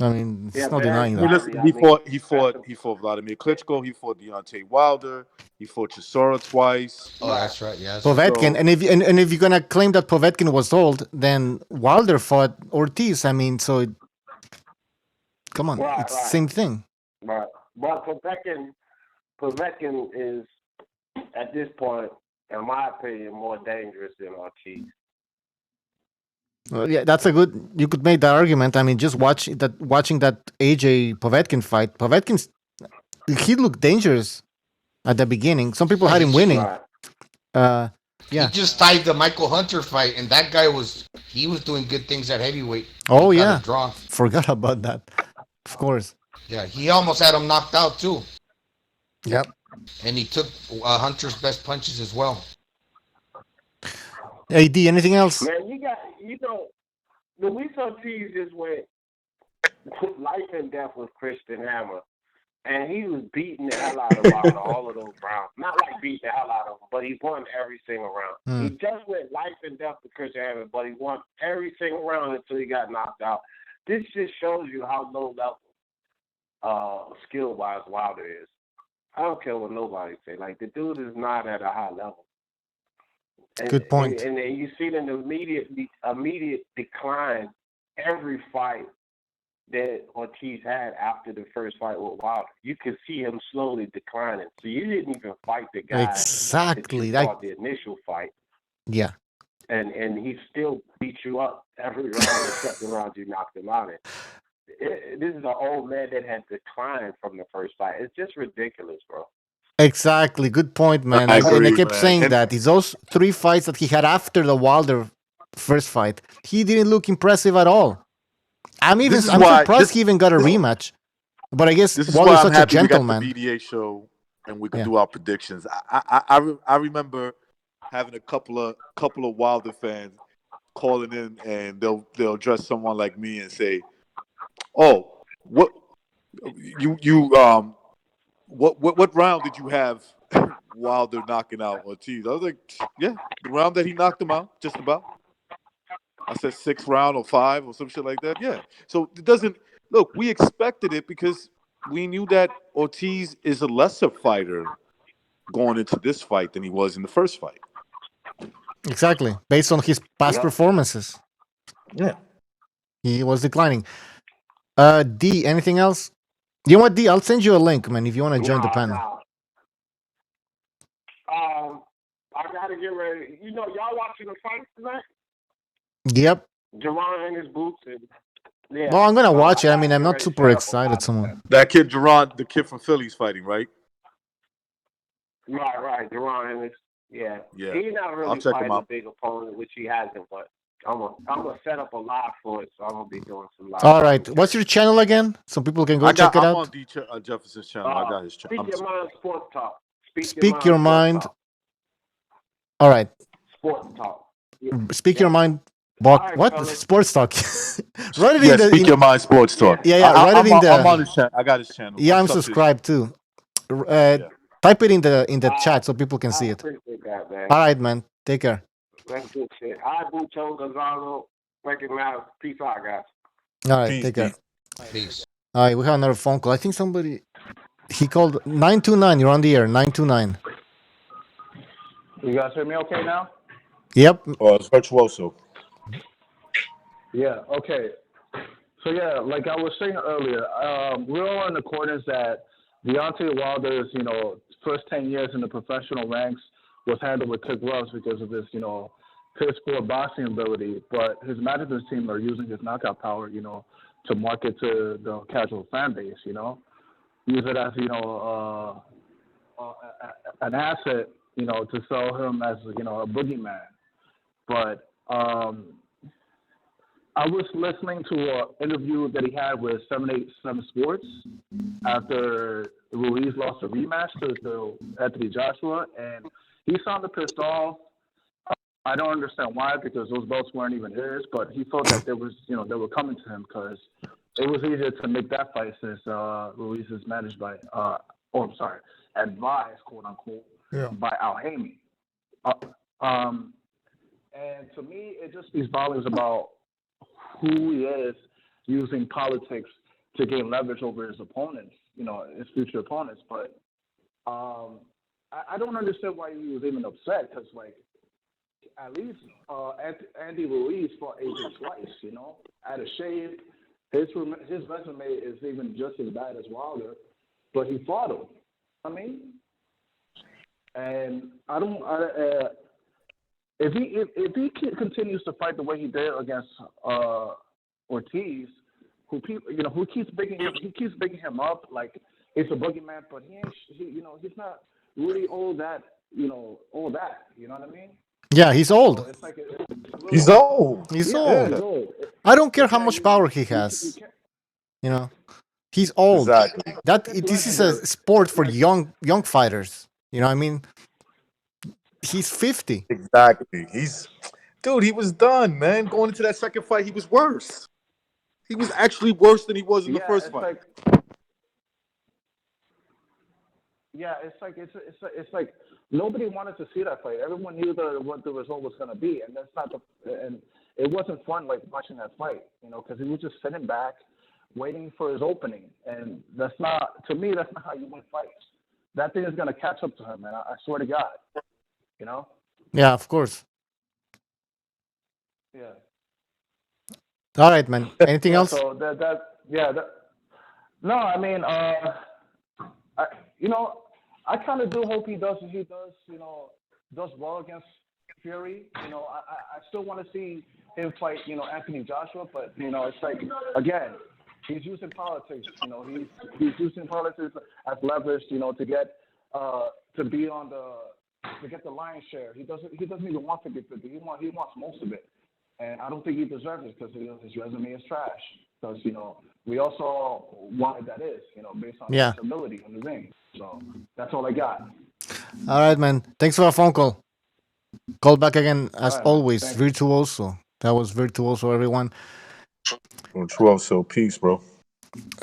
I mean, it's not denying I mean, that. listen, he fought Vladimir Klitschko. He fought Deontay Wilder. He fought Chisora twice. Oh, that's right. Yeah. Povetkin, and if you're gonna claim that Povetkin was old, then Wilder fought Ortiz. I mean, so come on, it's the same thing. Right. But Povetkin is at this point, in my opinion, more dangerous than Ortiz. Yeah, that's a good. You could make that argument. I mean, just watching that AJ Povetkin fight. He looked dangerous at the beginning. Some people had him winning. Yeah. He just tied the Michael Hunter fight, and that guy was doing good things at heavyweight. Oh he yeah, draw. Forgot about that. Of course. Yeah, he almost had him knocked out too. Yep. And he took Hunter's best punches as well. AD, anything else? Man, Luis Ortiz just went life and death with Christian Hammer, and he was beating the hell out of Wilder all of those rounds. Not like beating the hell out of him, but he won every single round. He just went life and death with Christian Hammer, but he won every single round until he got knocked out. This just shows you how low level, skill-wise, Wilder is. I don't care what nobody say. Like, the dude is not at a high level. Good point. And then you see an immediate decline every fight that Ortiz had after the first fight with Wilder. You could see him slowly declining. So you didn't even fight the guy exactly that you fought the initial fight. Yeah. And he still beat you up every round except the round you knocked him out in. This is an old man that had declined from the first fight. It's just ridiculous, bro. Exactly. Good point, man. I agree, and I kept man. saying that. It's those 3 fights that he had after the Wilder first fight. He didn't look impressive at all. I'm surprised he even got a rematch. But I guess this is Wilder's why I'm such a happy gentleman. we got the BDA show and we can do our predictions. I remember having a couple of Wilder fans calling in, and they'll address someone like me and say, "Oh, what what round did you have Wilder knocking out Ortiz?" I was like, "Yeah, the round that he knocked him out, just about." I said 6th round or 5 or some shit like that. Yeah. So it doesn't look. We expected it because we knew that Ortiz is a lesser fighter going into this fight than he was in the first fight. Exactly, based on his past performances. Yeah. He was declining. D, anything else? You know what, D? I'll send you a link, man, if you want to join the panel. I gotta get ready. Y'all watching the fight tonight? Yep. Jerron in his boots, and Yeah. Well, I'm gonna watch it. I got mean, I'm it not already super set up for excited. 5 Someone. That kid Duran, the kid from Philly's fighting, right? Right. Duran is. Yeah. Yeah. He's not I'll really check him fighting a out. big opponent, which he hasn't. But I'm gonna set up a live for it, so I'm gonna be doing some live. All right. What's your channel again? So people can go check it I'm out. on D. Jefferson's channel. I got his channel. Speak Your Mind Sports Talk. Speak your mind. Talk. All right. Sports Talk. Yeah. Speak your mind. All right, What fellas. sports talk? Write it Yeah, in the. Speak Your Mind Sports Talk. Yeah. Write it in the. I'm on his channel. I got his channel. Yeah, I'm subbed to his subscribed too. Yeah. Type it in the chat so people can see I it. appreciate that, man. All right, man. Take care. That's good shit. I Bucho Gonzalo. Recognize. Peace out, guys. All right. Take care. Peace. All right. We have another phone call. I think somebody. He called 929. You're on the air. 929. You guys hear me okay now? Yep. Oh, it's virtuoso. Yeah, okay. So, yeah, like I was saying earlier, we're all in accordance that Deontay Wilder's, first 10 years in the professional ranks was handled with kid gloves because of his, piss poor boxing ability. But his management team are using his knockout power, to market to the casual fan base, Use it as, an asset, to sell him as, a boogeyman. But I was listening to an interview that he had with 787 Sports after Ruiz lost a rematch to Anthony Joshua, and he sounded pissed off. I don't understand why, because those belts weren't even his, but he felt that there was, they were coming to him because it was easier to make that fight since Ruiz is managed by, advised, quote unquote, by Al Haymon. And to me, it just speaks volumes about who he is using politics to gain leverage over his opponents, his future opponents. But I don't understand why he was even upset because, at least Andy Ruiz fought AJ twice, out of shape. His resume is even just as bad as Wilder, but he fought him. And if he continues to fight the way he did against Ortiz, who keeps bigging him up like it's a boogeyman, but he's not really all that. You know what I mean? Yeah, he's old. So it's like He's old. He's yeah, old. he's old. I don't care how much power he has. He's old. Exactly. This is a sport for young fighters. You know what I mean? He's 50. Exactly. He was done, man. Going into that second fight, he was worse. He was actually worse than he was in the first fight. It's like nobody wanted to see that fight. Everyone knew what the result was going to be, and and it wasn't fun watching that fight, because he was just sitting back, waiting for his opening, and that's not how you win fights. That thing is going to catch up to him, man. I swear to God, Yeah, of course. Yeah. All right, man. Anything else? So no, I mean, I kind of do hope he does well against Fury. I still want to see him fight, Anthony Joshua, but it's like, again, he's using politics. He's using politics as leverage, to get to get the lion's share. He doesn't even want 50-50. He wants most of it, and I don't think he deserves it because his resume is trash. Because we also why that is, based on his ability in the ring. So that's all I got. All right, man. Thanks for a phone call. Call back again as Right, always. Virtuoso. That was Virtuoso, everyone. Virtuoso, peace, bro.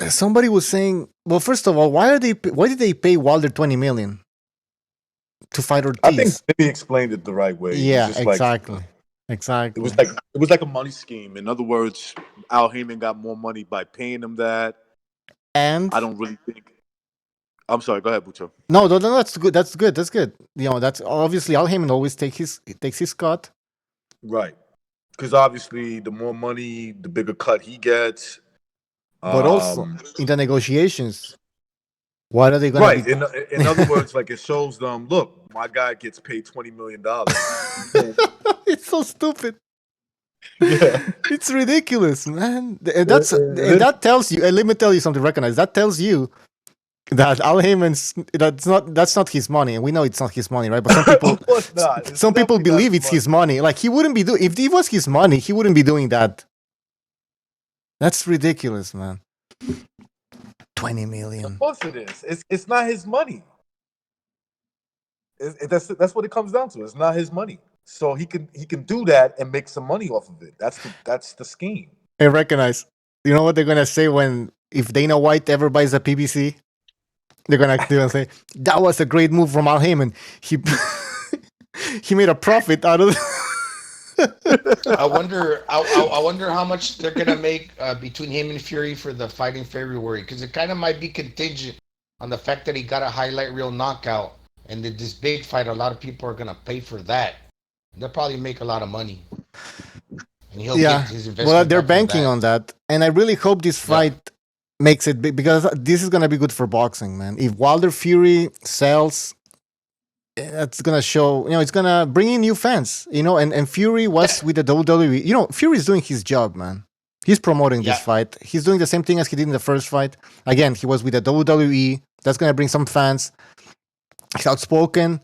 Somebody was saying, well, first of all, why did they pay Wilder $20 million to fight Ortiz? I think maybe explained it the right way. Yeah, just exactly. Exactly. It was like a money scheme. In other words, Al Haymon got more money by paying him that. And I don't really think. I'm sorry. Go ahead, Bucho. No, that's good. That's good. That's good. That's obviously Al Haymon always takes his cut. Right. Because obviously, the more money, the bigger cut he gets. But also in the negotiations, what are they going to be? In other words, it shows them, look, my guy gets paid $20 million. It's so stupid. Yeah. It's ridiculous, man. That tells you. And let me tell you something. Recognize that tells you that Al Heyman's that's not his money, and we know it's not his money, right? But some people, Of course not. It's some people definitely not believe his it's money. his money. Like he wouldn't be doing if it was his money, he wouldn't be doing that. That's ridiculous, man. 20 Of million. course it is. It's not his money. That's what it comes down to. It's not his money. So he can do that and make some money off of it. That's the scheme. And recognize. You know what they're gonna say when if Dana White ever buys a PBC? They're gonna say that was a great move from Al Heyman. He he made a profit out of. I wonder how much they're gonna make between him and Fury for the fight in February, because it kind of might be contingent on the fact that he got a highlight reel knockout, and this big fight. A lot of people are gonna pay for that. They'll probably make a lot of money, and he'll get Yeah, his well, investment they're back from banking that. on that, and I really hope this Yeah. fight makes it big because this is gonna be good for boxing, man. If Wilder Fury sells, that's gonna show. It's gonna bring in new fans. And Fury was with the WWE. Fury is doing his job, man. He's promoting this Yeah. fight. He's doing the same thing as he did in the first fight. Again, he was with the WWE. That's gonna bring some fans. He's outspoken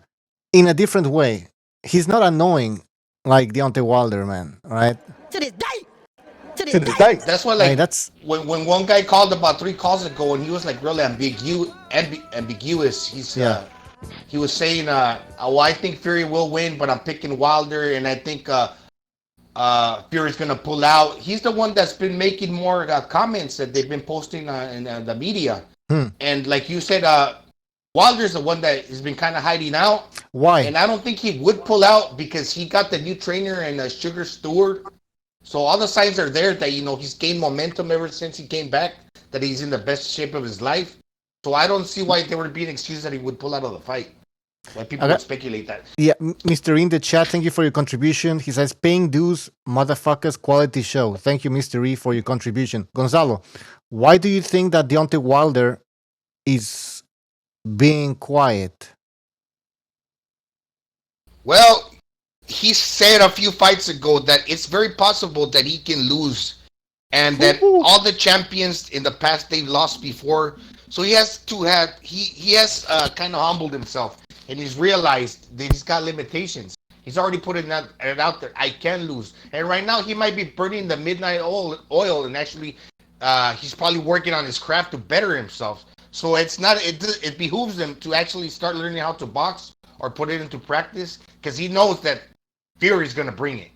in a different way. He's not annoying like Deontay Wilder, man. Right? To this day. To To this day. That's why, I mean, like, that's when one guy called about 3 calls ago, and he was like really ambiguous. yeah. He was saying, "Oh, I think Fury will win, but I'm picking Wilder, and I think Fury's gonna pull out." He's the one that's been making more comments that they've been posting in the media. And like you said, Wilder's the one that has been kind of hiding out. Why? And I don't think he would pull out because he got the new trainer and Sugar Stewart. So all the signs are there that he's gained momentum ever since he came back. That he's in the best shape of his life. So I don't see why there would be an excuse that he would pull out of the fight. Why people Okay. would speculate that. Yeah, Mr. In the chat, thank you for your contribution. He says, paying dues, motherfuckers, quality show. Thank you, Mr. E, for your contribution. Gonzalo, why do you think that Deontay Wilder is being quiet? Well, he said a few fights ago that it's very possible that he can lose, and that all the champions in the past they've lost before. So he has to have he has kind of humbled himself, and he's realized that he's got limitations. He's already put it out there. I can lose, and right now he might be burning the midnight oil, and actually, he's probably working on his craft to better himself. So it behooves him to actually start learning how to box or put it into practice, because he knows that Fury's gonna bring it.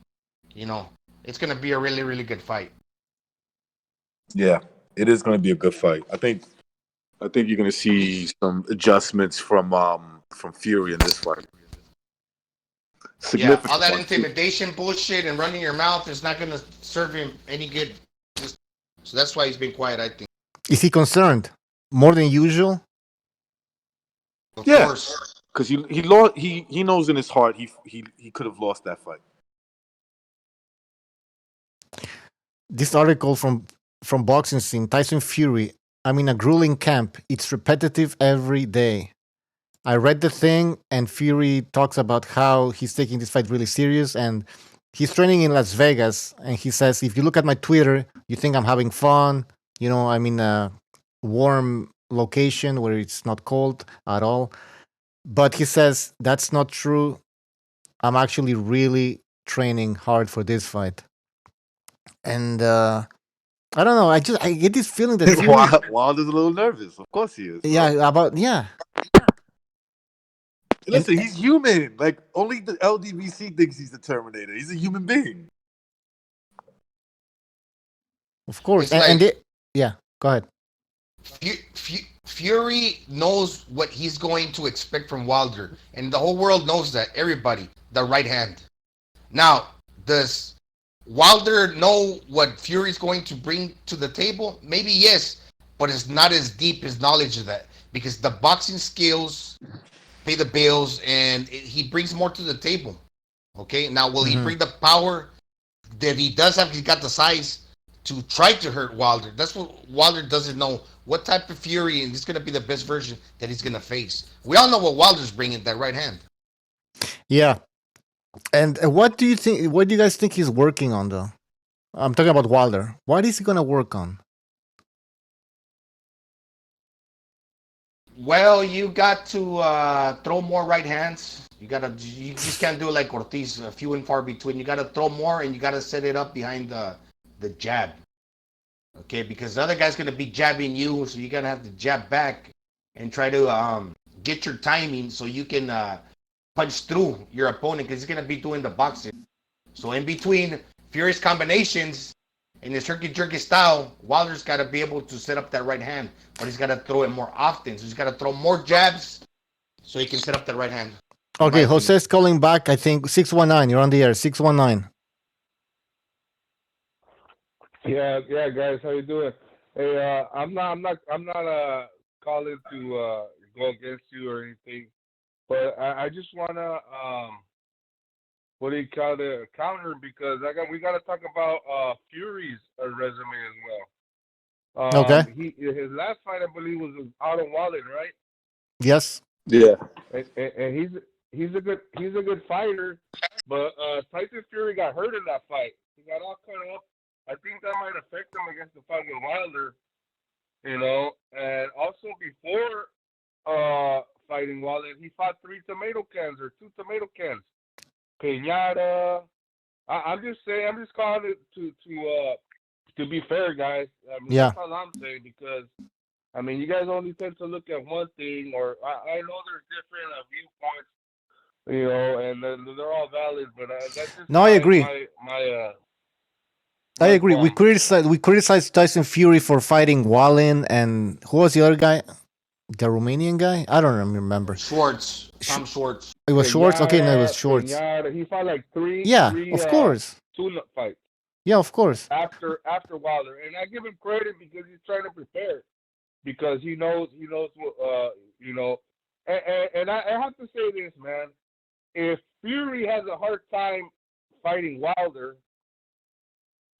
It's gonna be a really, really good fight. Yeah, it is going to be a good fight. I think you're going to see some adjustments from Fury in this fight. Yeah, all that intimidation bullshit and running your mouth is not gonna serve him any good. So that's why he's been quiet, I think. Is he concerned more than usual? Of course. Because he lost. He knows in his heart he could have lost that fight. This article from Boxing Scene, Tyson Fury. I'm in a grueling camp. It's repetitive every day. I read the thing, and Fury talks about how he's taking this fight really serious, and he's training in Las Vegas. And he says, if you look at my Twitter, you think I'm having fun. I'm in a warm location where it's not cold at all. But he says that's not true. I'm actually really training hard for this fight. And I don't know. I get this feeling that Fury, Wilder's a little nervous. Of course he is. yeah. Listen, he's human. Like, only the LDVC thinks he's the Terminator. He's a human being. Of course. Yeah, go ahead. Fury knows what he's going to expect from Wilder, and the whole world knows that. Everybody, the right hand. Now, does Wilder know what Fury's going to bring to the table? Maybe yes, but it's not as deep as knowledge of that, because the boxing skills pay the bills, and he brings more to the table. Okay, now will he bring the power that he does have? He's got the size to try to hurt Wilder. That's what Wilder doesn't know. What type of Fury, and it's going to be the best version that he's going to face. We all know what Wilder's bringing, that right hand. Yeah. And what do you think? What do you guys think he's working on, though? I'm talking about Wilder. What is he gonna work on? Well, you got to throw more right hands. You just can't do it like Ortiz, few and far between. You got to throw more, and you got to set it up behind the jab. Okay, because the other guy's gonna be jabbing you, so you gotta have to jab back and try to get your timing so you can punch through your opponent because he's gonna be doing the boxing. So in between furious combinations in his herky jerky style, Wilder's got to be able to set up that right hand, but he's got to throw it more often. So he's got to throw more jabs so he can set up that right hand. Okay, Jose's calling back. I think 619. You're on the air. 619. Yeah, guys, how you doing? Hey, I'm not calling to go against you or anything, but I just wanna what do you call it, counter, because we gotta talk about Fury's resume as well. Okay. His last fight, I believe, was out of Wallet, right? Yes. Yeah. And he's a good fighter, but Tyson Fury got hurt in that fight. He got all cut up. I think that might affect him against the fight with Wilder, you know. And also before fighting Wilder, he fought 2 tomato cans. Pinata. I'm just saying. I'm just calling it to be fair, guys. I mean, Yeah. That's all I'm saying, because I mean, you guys only tend to look at one thing, or I know there's different viewpoints, you know, and they're all valid, but that's just No, I agree. I agree. We criticized Tyson Fury for fighting Wallin, and who was the other guy? The Romanian guy? I don't remember. Tom Schwartz. It was Schwartz. Okay, no, it was Schwartz. Pinata. He fought like three. Yeah, of course. Tune-up fights. Yeah, of course. After Wilder, and I give him credit because he's trying to prepare, because he knows what you know, and I have to say this, man. If Fury has a hard time fighting Wilder,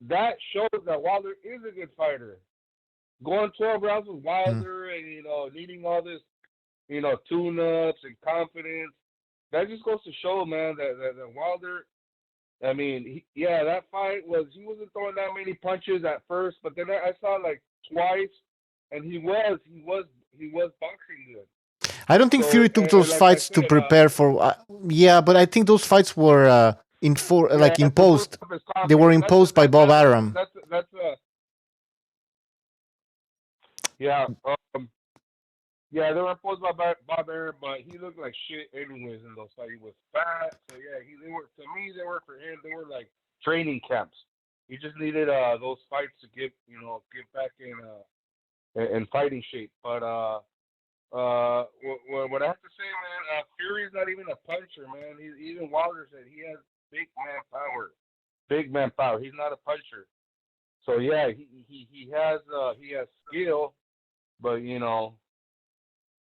that shows that Wilder is a good fighter. Going 12 rounds with Wilder and, you know, needing all this, you know, tune-ups and confidence, that just goes to show, man, that Wilder, I mean, that fight he wasn't throwing that many punches at first, but then I saw like twice, and he was boxing good. I don't think Fury took those fights to prepare for. Yeah, but I think those fights were imposed. They were imposed by Bob Arum. Yeah, they were imposed by Bob Arum, but he looked like shit anyways in those fights. He was fat, so yeah, they were for him. They were like training camps. He just needed those fights to get back in fighting shape. But what I have to say, man, Fury's not even a puncher, man. Even Wilder said he has big man power. He's not a puncher. So yeah, he has skill, but you know,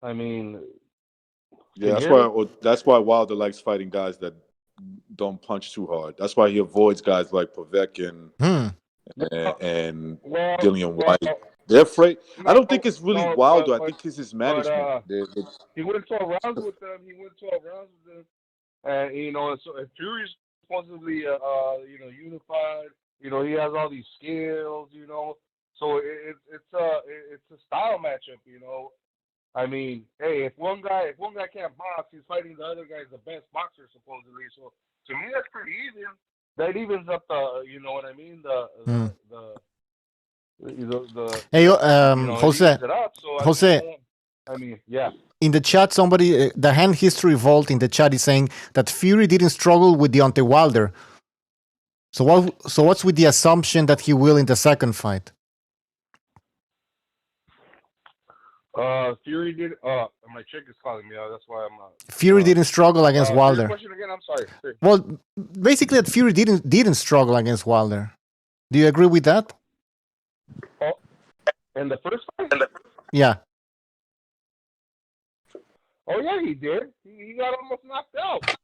I mean, yeah, that's why Wilder likes fighting guys that don't punch too hard. That's why he avoids guys like Povetkin and Dillian White. They're afraid. I don't think it's really Wilder. I think it's his management. He went 12 rounds with them. And you know, so Fury's supposedly unified. You know, he has all these skills. You know, so it's a style matchup. You know, I mean, hey, if one guy can't box, he's fighting the other guy's the best boxer supposedly. So to me, that's pretty even. That evens up you know what I mean? Hey, Jose. Jose. Jose. I mean, yeah. In the chat, somebody, the Hand History Vault in the chat is saying that Fury didn't struggle with Deontay Wilder. So what's with the assumption that he will in the second fight? Fury did. My chick is calling me. That's why I'm. Fury didn't struggle against Wilder. Question again? I'm sorry. Well, basically, that Fury didn't struggle against Wilder. Do you agree with that? Oh, in the first fight? Yeah. Oh yeah, he did. He got almost knocked out.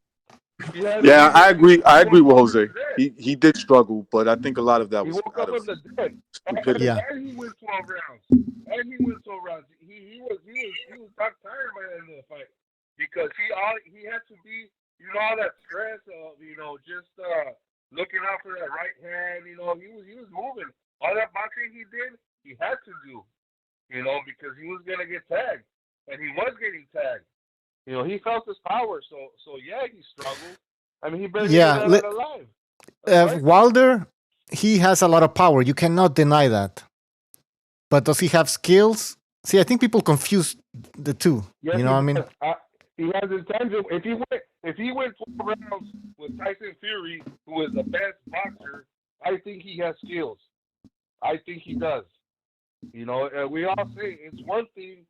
Yeah, I agree. I agree with Jose. He did struggle, but I think a lot of that was out of the dead. stupidity. And he went 12 rounds. He was tired by the end of the fight because he had to be all that stress of, just looking out for that right hand. He was moving. All that boxing he did, he had to do. Because he was gonna get tagged, and he was getting tagged. He felt his power. So yeah, he struggled. I mean, he barely got out alive. Right? Wilder, he has a lot of power. You cannot deny that. But does he have skills? See, I think people confuse the two. Yes, You know what I mean? He has intangible. If he went 12 rounds with Tyson Fury, who is the best boxer, I think he has skills. I think he does. We all say it's one thing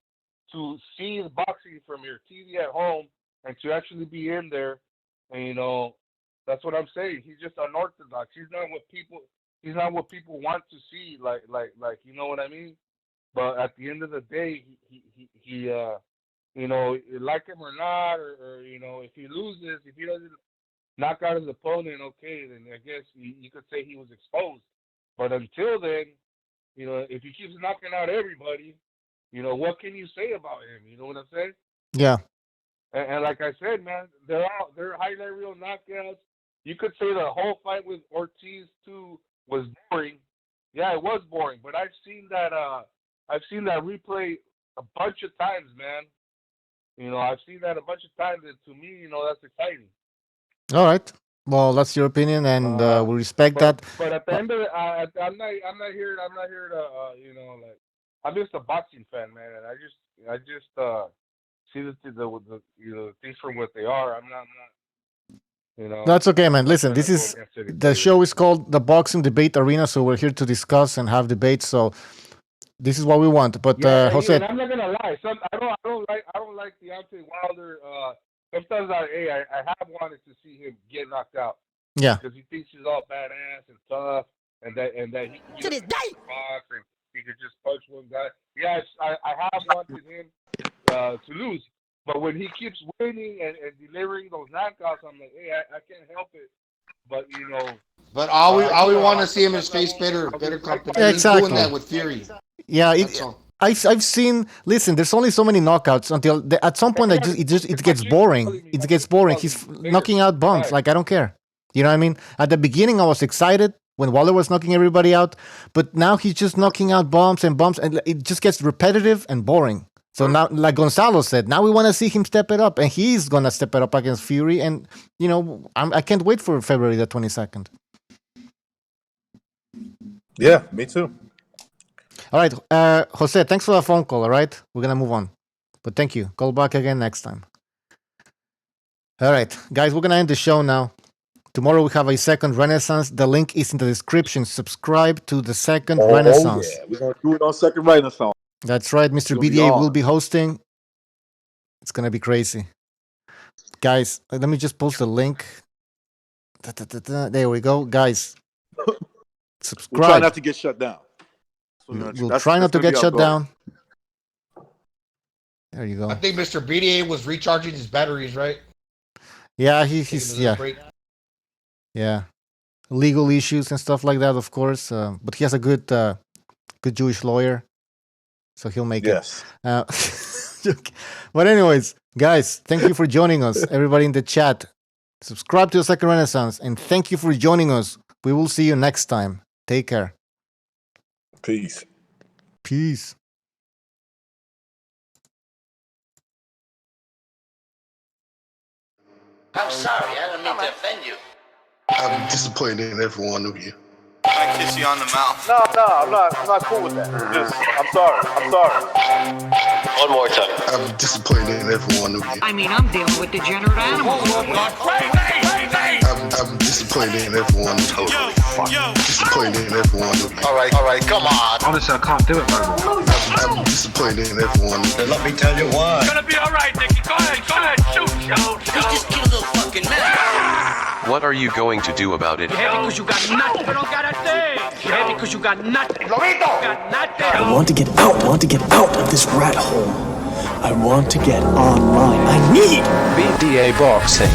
to see boxing from your TV at home and to actually be in there, and that's what I'm saying. He's just unorthodox. He's not what people want to see. Like you know what I mean? But at the end of the day, he like him or not, or if he loses, if he doesn't knock out his opponent, okay, then I guess you could say he was exposed. But until then, if he keeps knocking out everybody, what can you say about him? You know what I'm saying? Yeah. And like I said, man, they're highlight reel knockouts. You could say the whole fight with Ortiz too was boring. Yeah, it was boring, but I've seen that replay a bunch of times, man. I've seen that a bunch of times, and to me, that's exciting. All right. Well, that's your opinion, and we respect that. But at the end of it, I'm not here to I'm just a boxing fan, man, and I just see the things for what they are. I'm not. That's okay, man. Listen, the show is called the Boxing Debate Arena, so we're here to discuss and have debates. So this is what we want. But Jose, and I'm not gonna lie. I don't like Deontay Wilder. Sometimes I have wanted to see him get knocked out. Yeah. Because he thinks he's all badass and tough, and that he can box and he could just punch one guy. Yes, I have wanted him to lose. But when he keeps winning and delivering those knockouts, I'm like, hey, I can't help it. But But all we want to see him is face better competition. Yeah, exactly. He's doing that with Fury. Yeah, I've seen. Listen, there's only so many knockouts until at some point it gets boring. It gets boring. He's knocking out bums. Like I don't care. You know what I mean? At the beginning, I was excited when Wilder was knocking everybody out, but now he's just knocking out bumps, and it just gets repetitive and boring. So now, like Gonzalo said, now we want to see him step it up, and he's gonna step it up against Fury. And I can't wait for February the 22nd. Yeah, me too. All right, Jose, thanks for the phone call. All right, we're gonna move on, but thank you. Call back again next time. All right, guys, we're gonna end the show now. Tomorrow we have a second Renaissance. The link is in the description. Subscribe to the second Renaissance. Oh, yeah. We're going to do it on second Renaissance. That's right. Mr. BDA will be hosting. It's going to be crazy. Guys, let me just post the link. There we go. Guys, subscribe. We'll try not to get shut down. We'll try not to get shut down. There you go. I think Mr. BDA was recharging his batteries, right? Yeah, he's yeah, legal issues and stuff like that, of course. But he has a good Jewish lawyer, so he'll make it. But anyways, guys, thank you for joining us. Everybody in the chat, subscribe to the Second Renaissance, and thank you for joining us. We will see you next time. Take care. Peace. Peace. I'm sorry, I don't mean to offend you. I'm disappointed in every one of you. I kiss you on the mouth. No, I'm not cool with that. I'm sorry. One more time. I'm disappointed in every one of you. I mean, I'm dealing with degenerate animals. I'm disappointed in everyone. Totally disappointed in everyone. All right, come on. Honestly, I can't do it, man. I'm disappointed in everyone. Let me tell you why. It's gonna be all right, Nicky. Go ahead, shoot. He just killed a fucking man. What are you going to do about it? Yeah, because you got nothing. You don't got a thing. Yeah, because you got nothing. Lobito! Got nothing. I want to get out. I want to get out of this rat hole. I want to get online. I need BDA Boxing.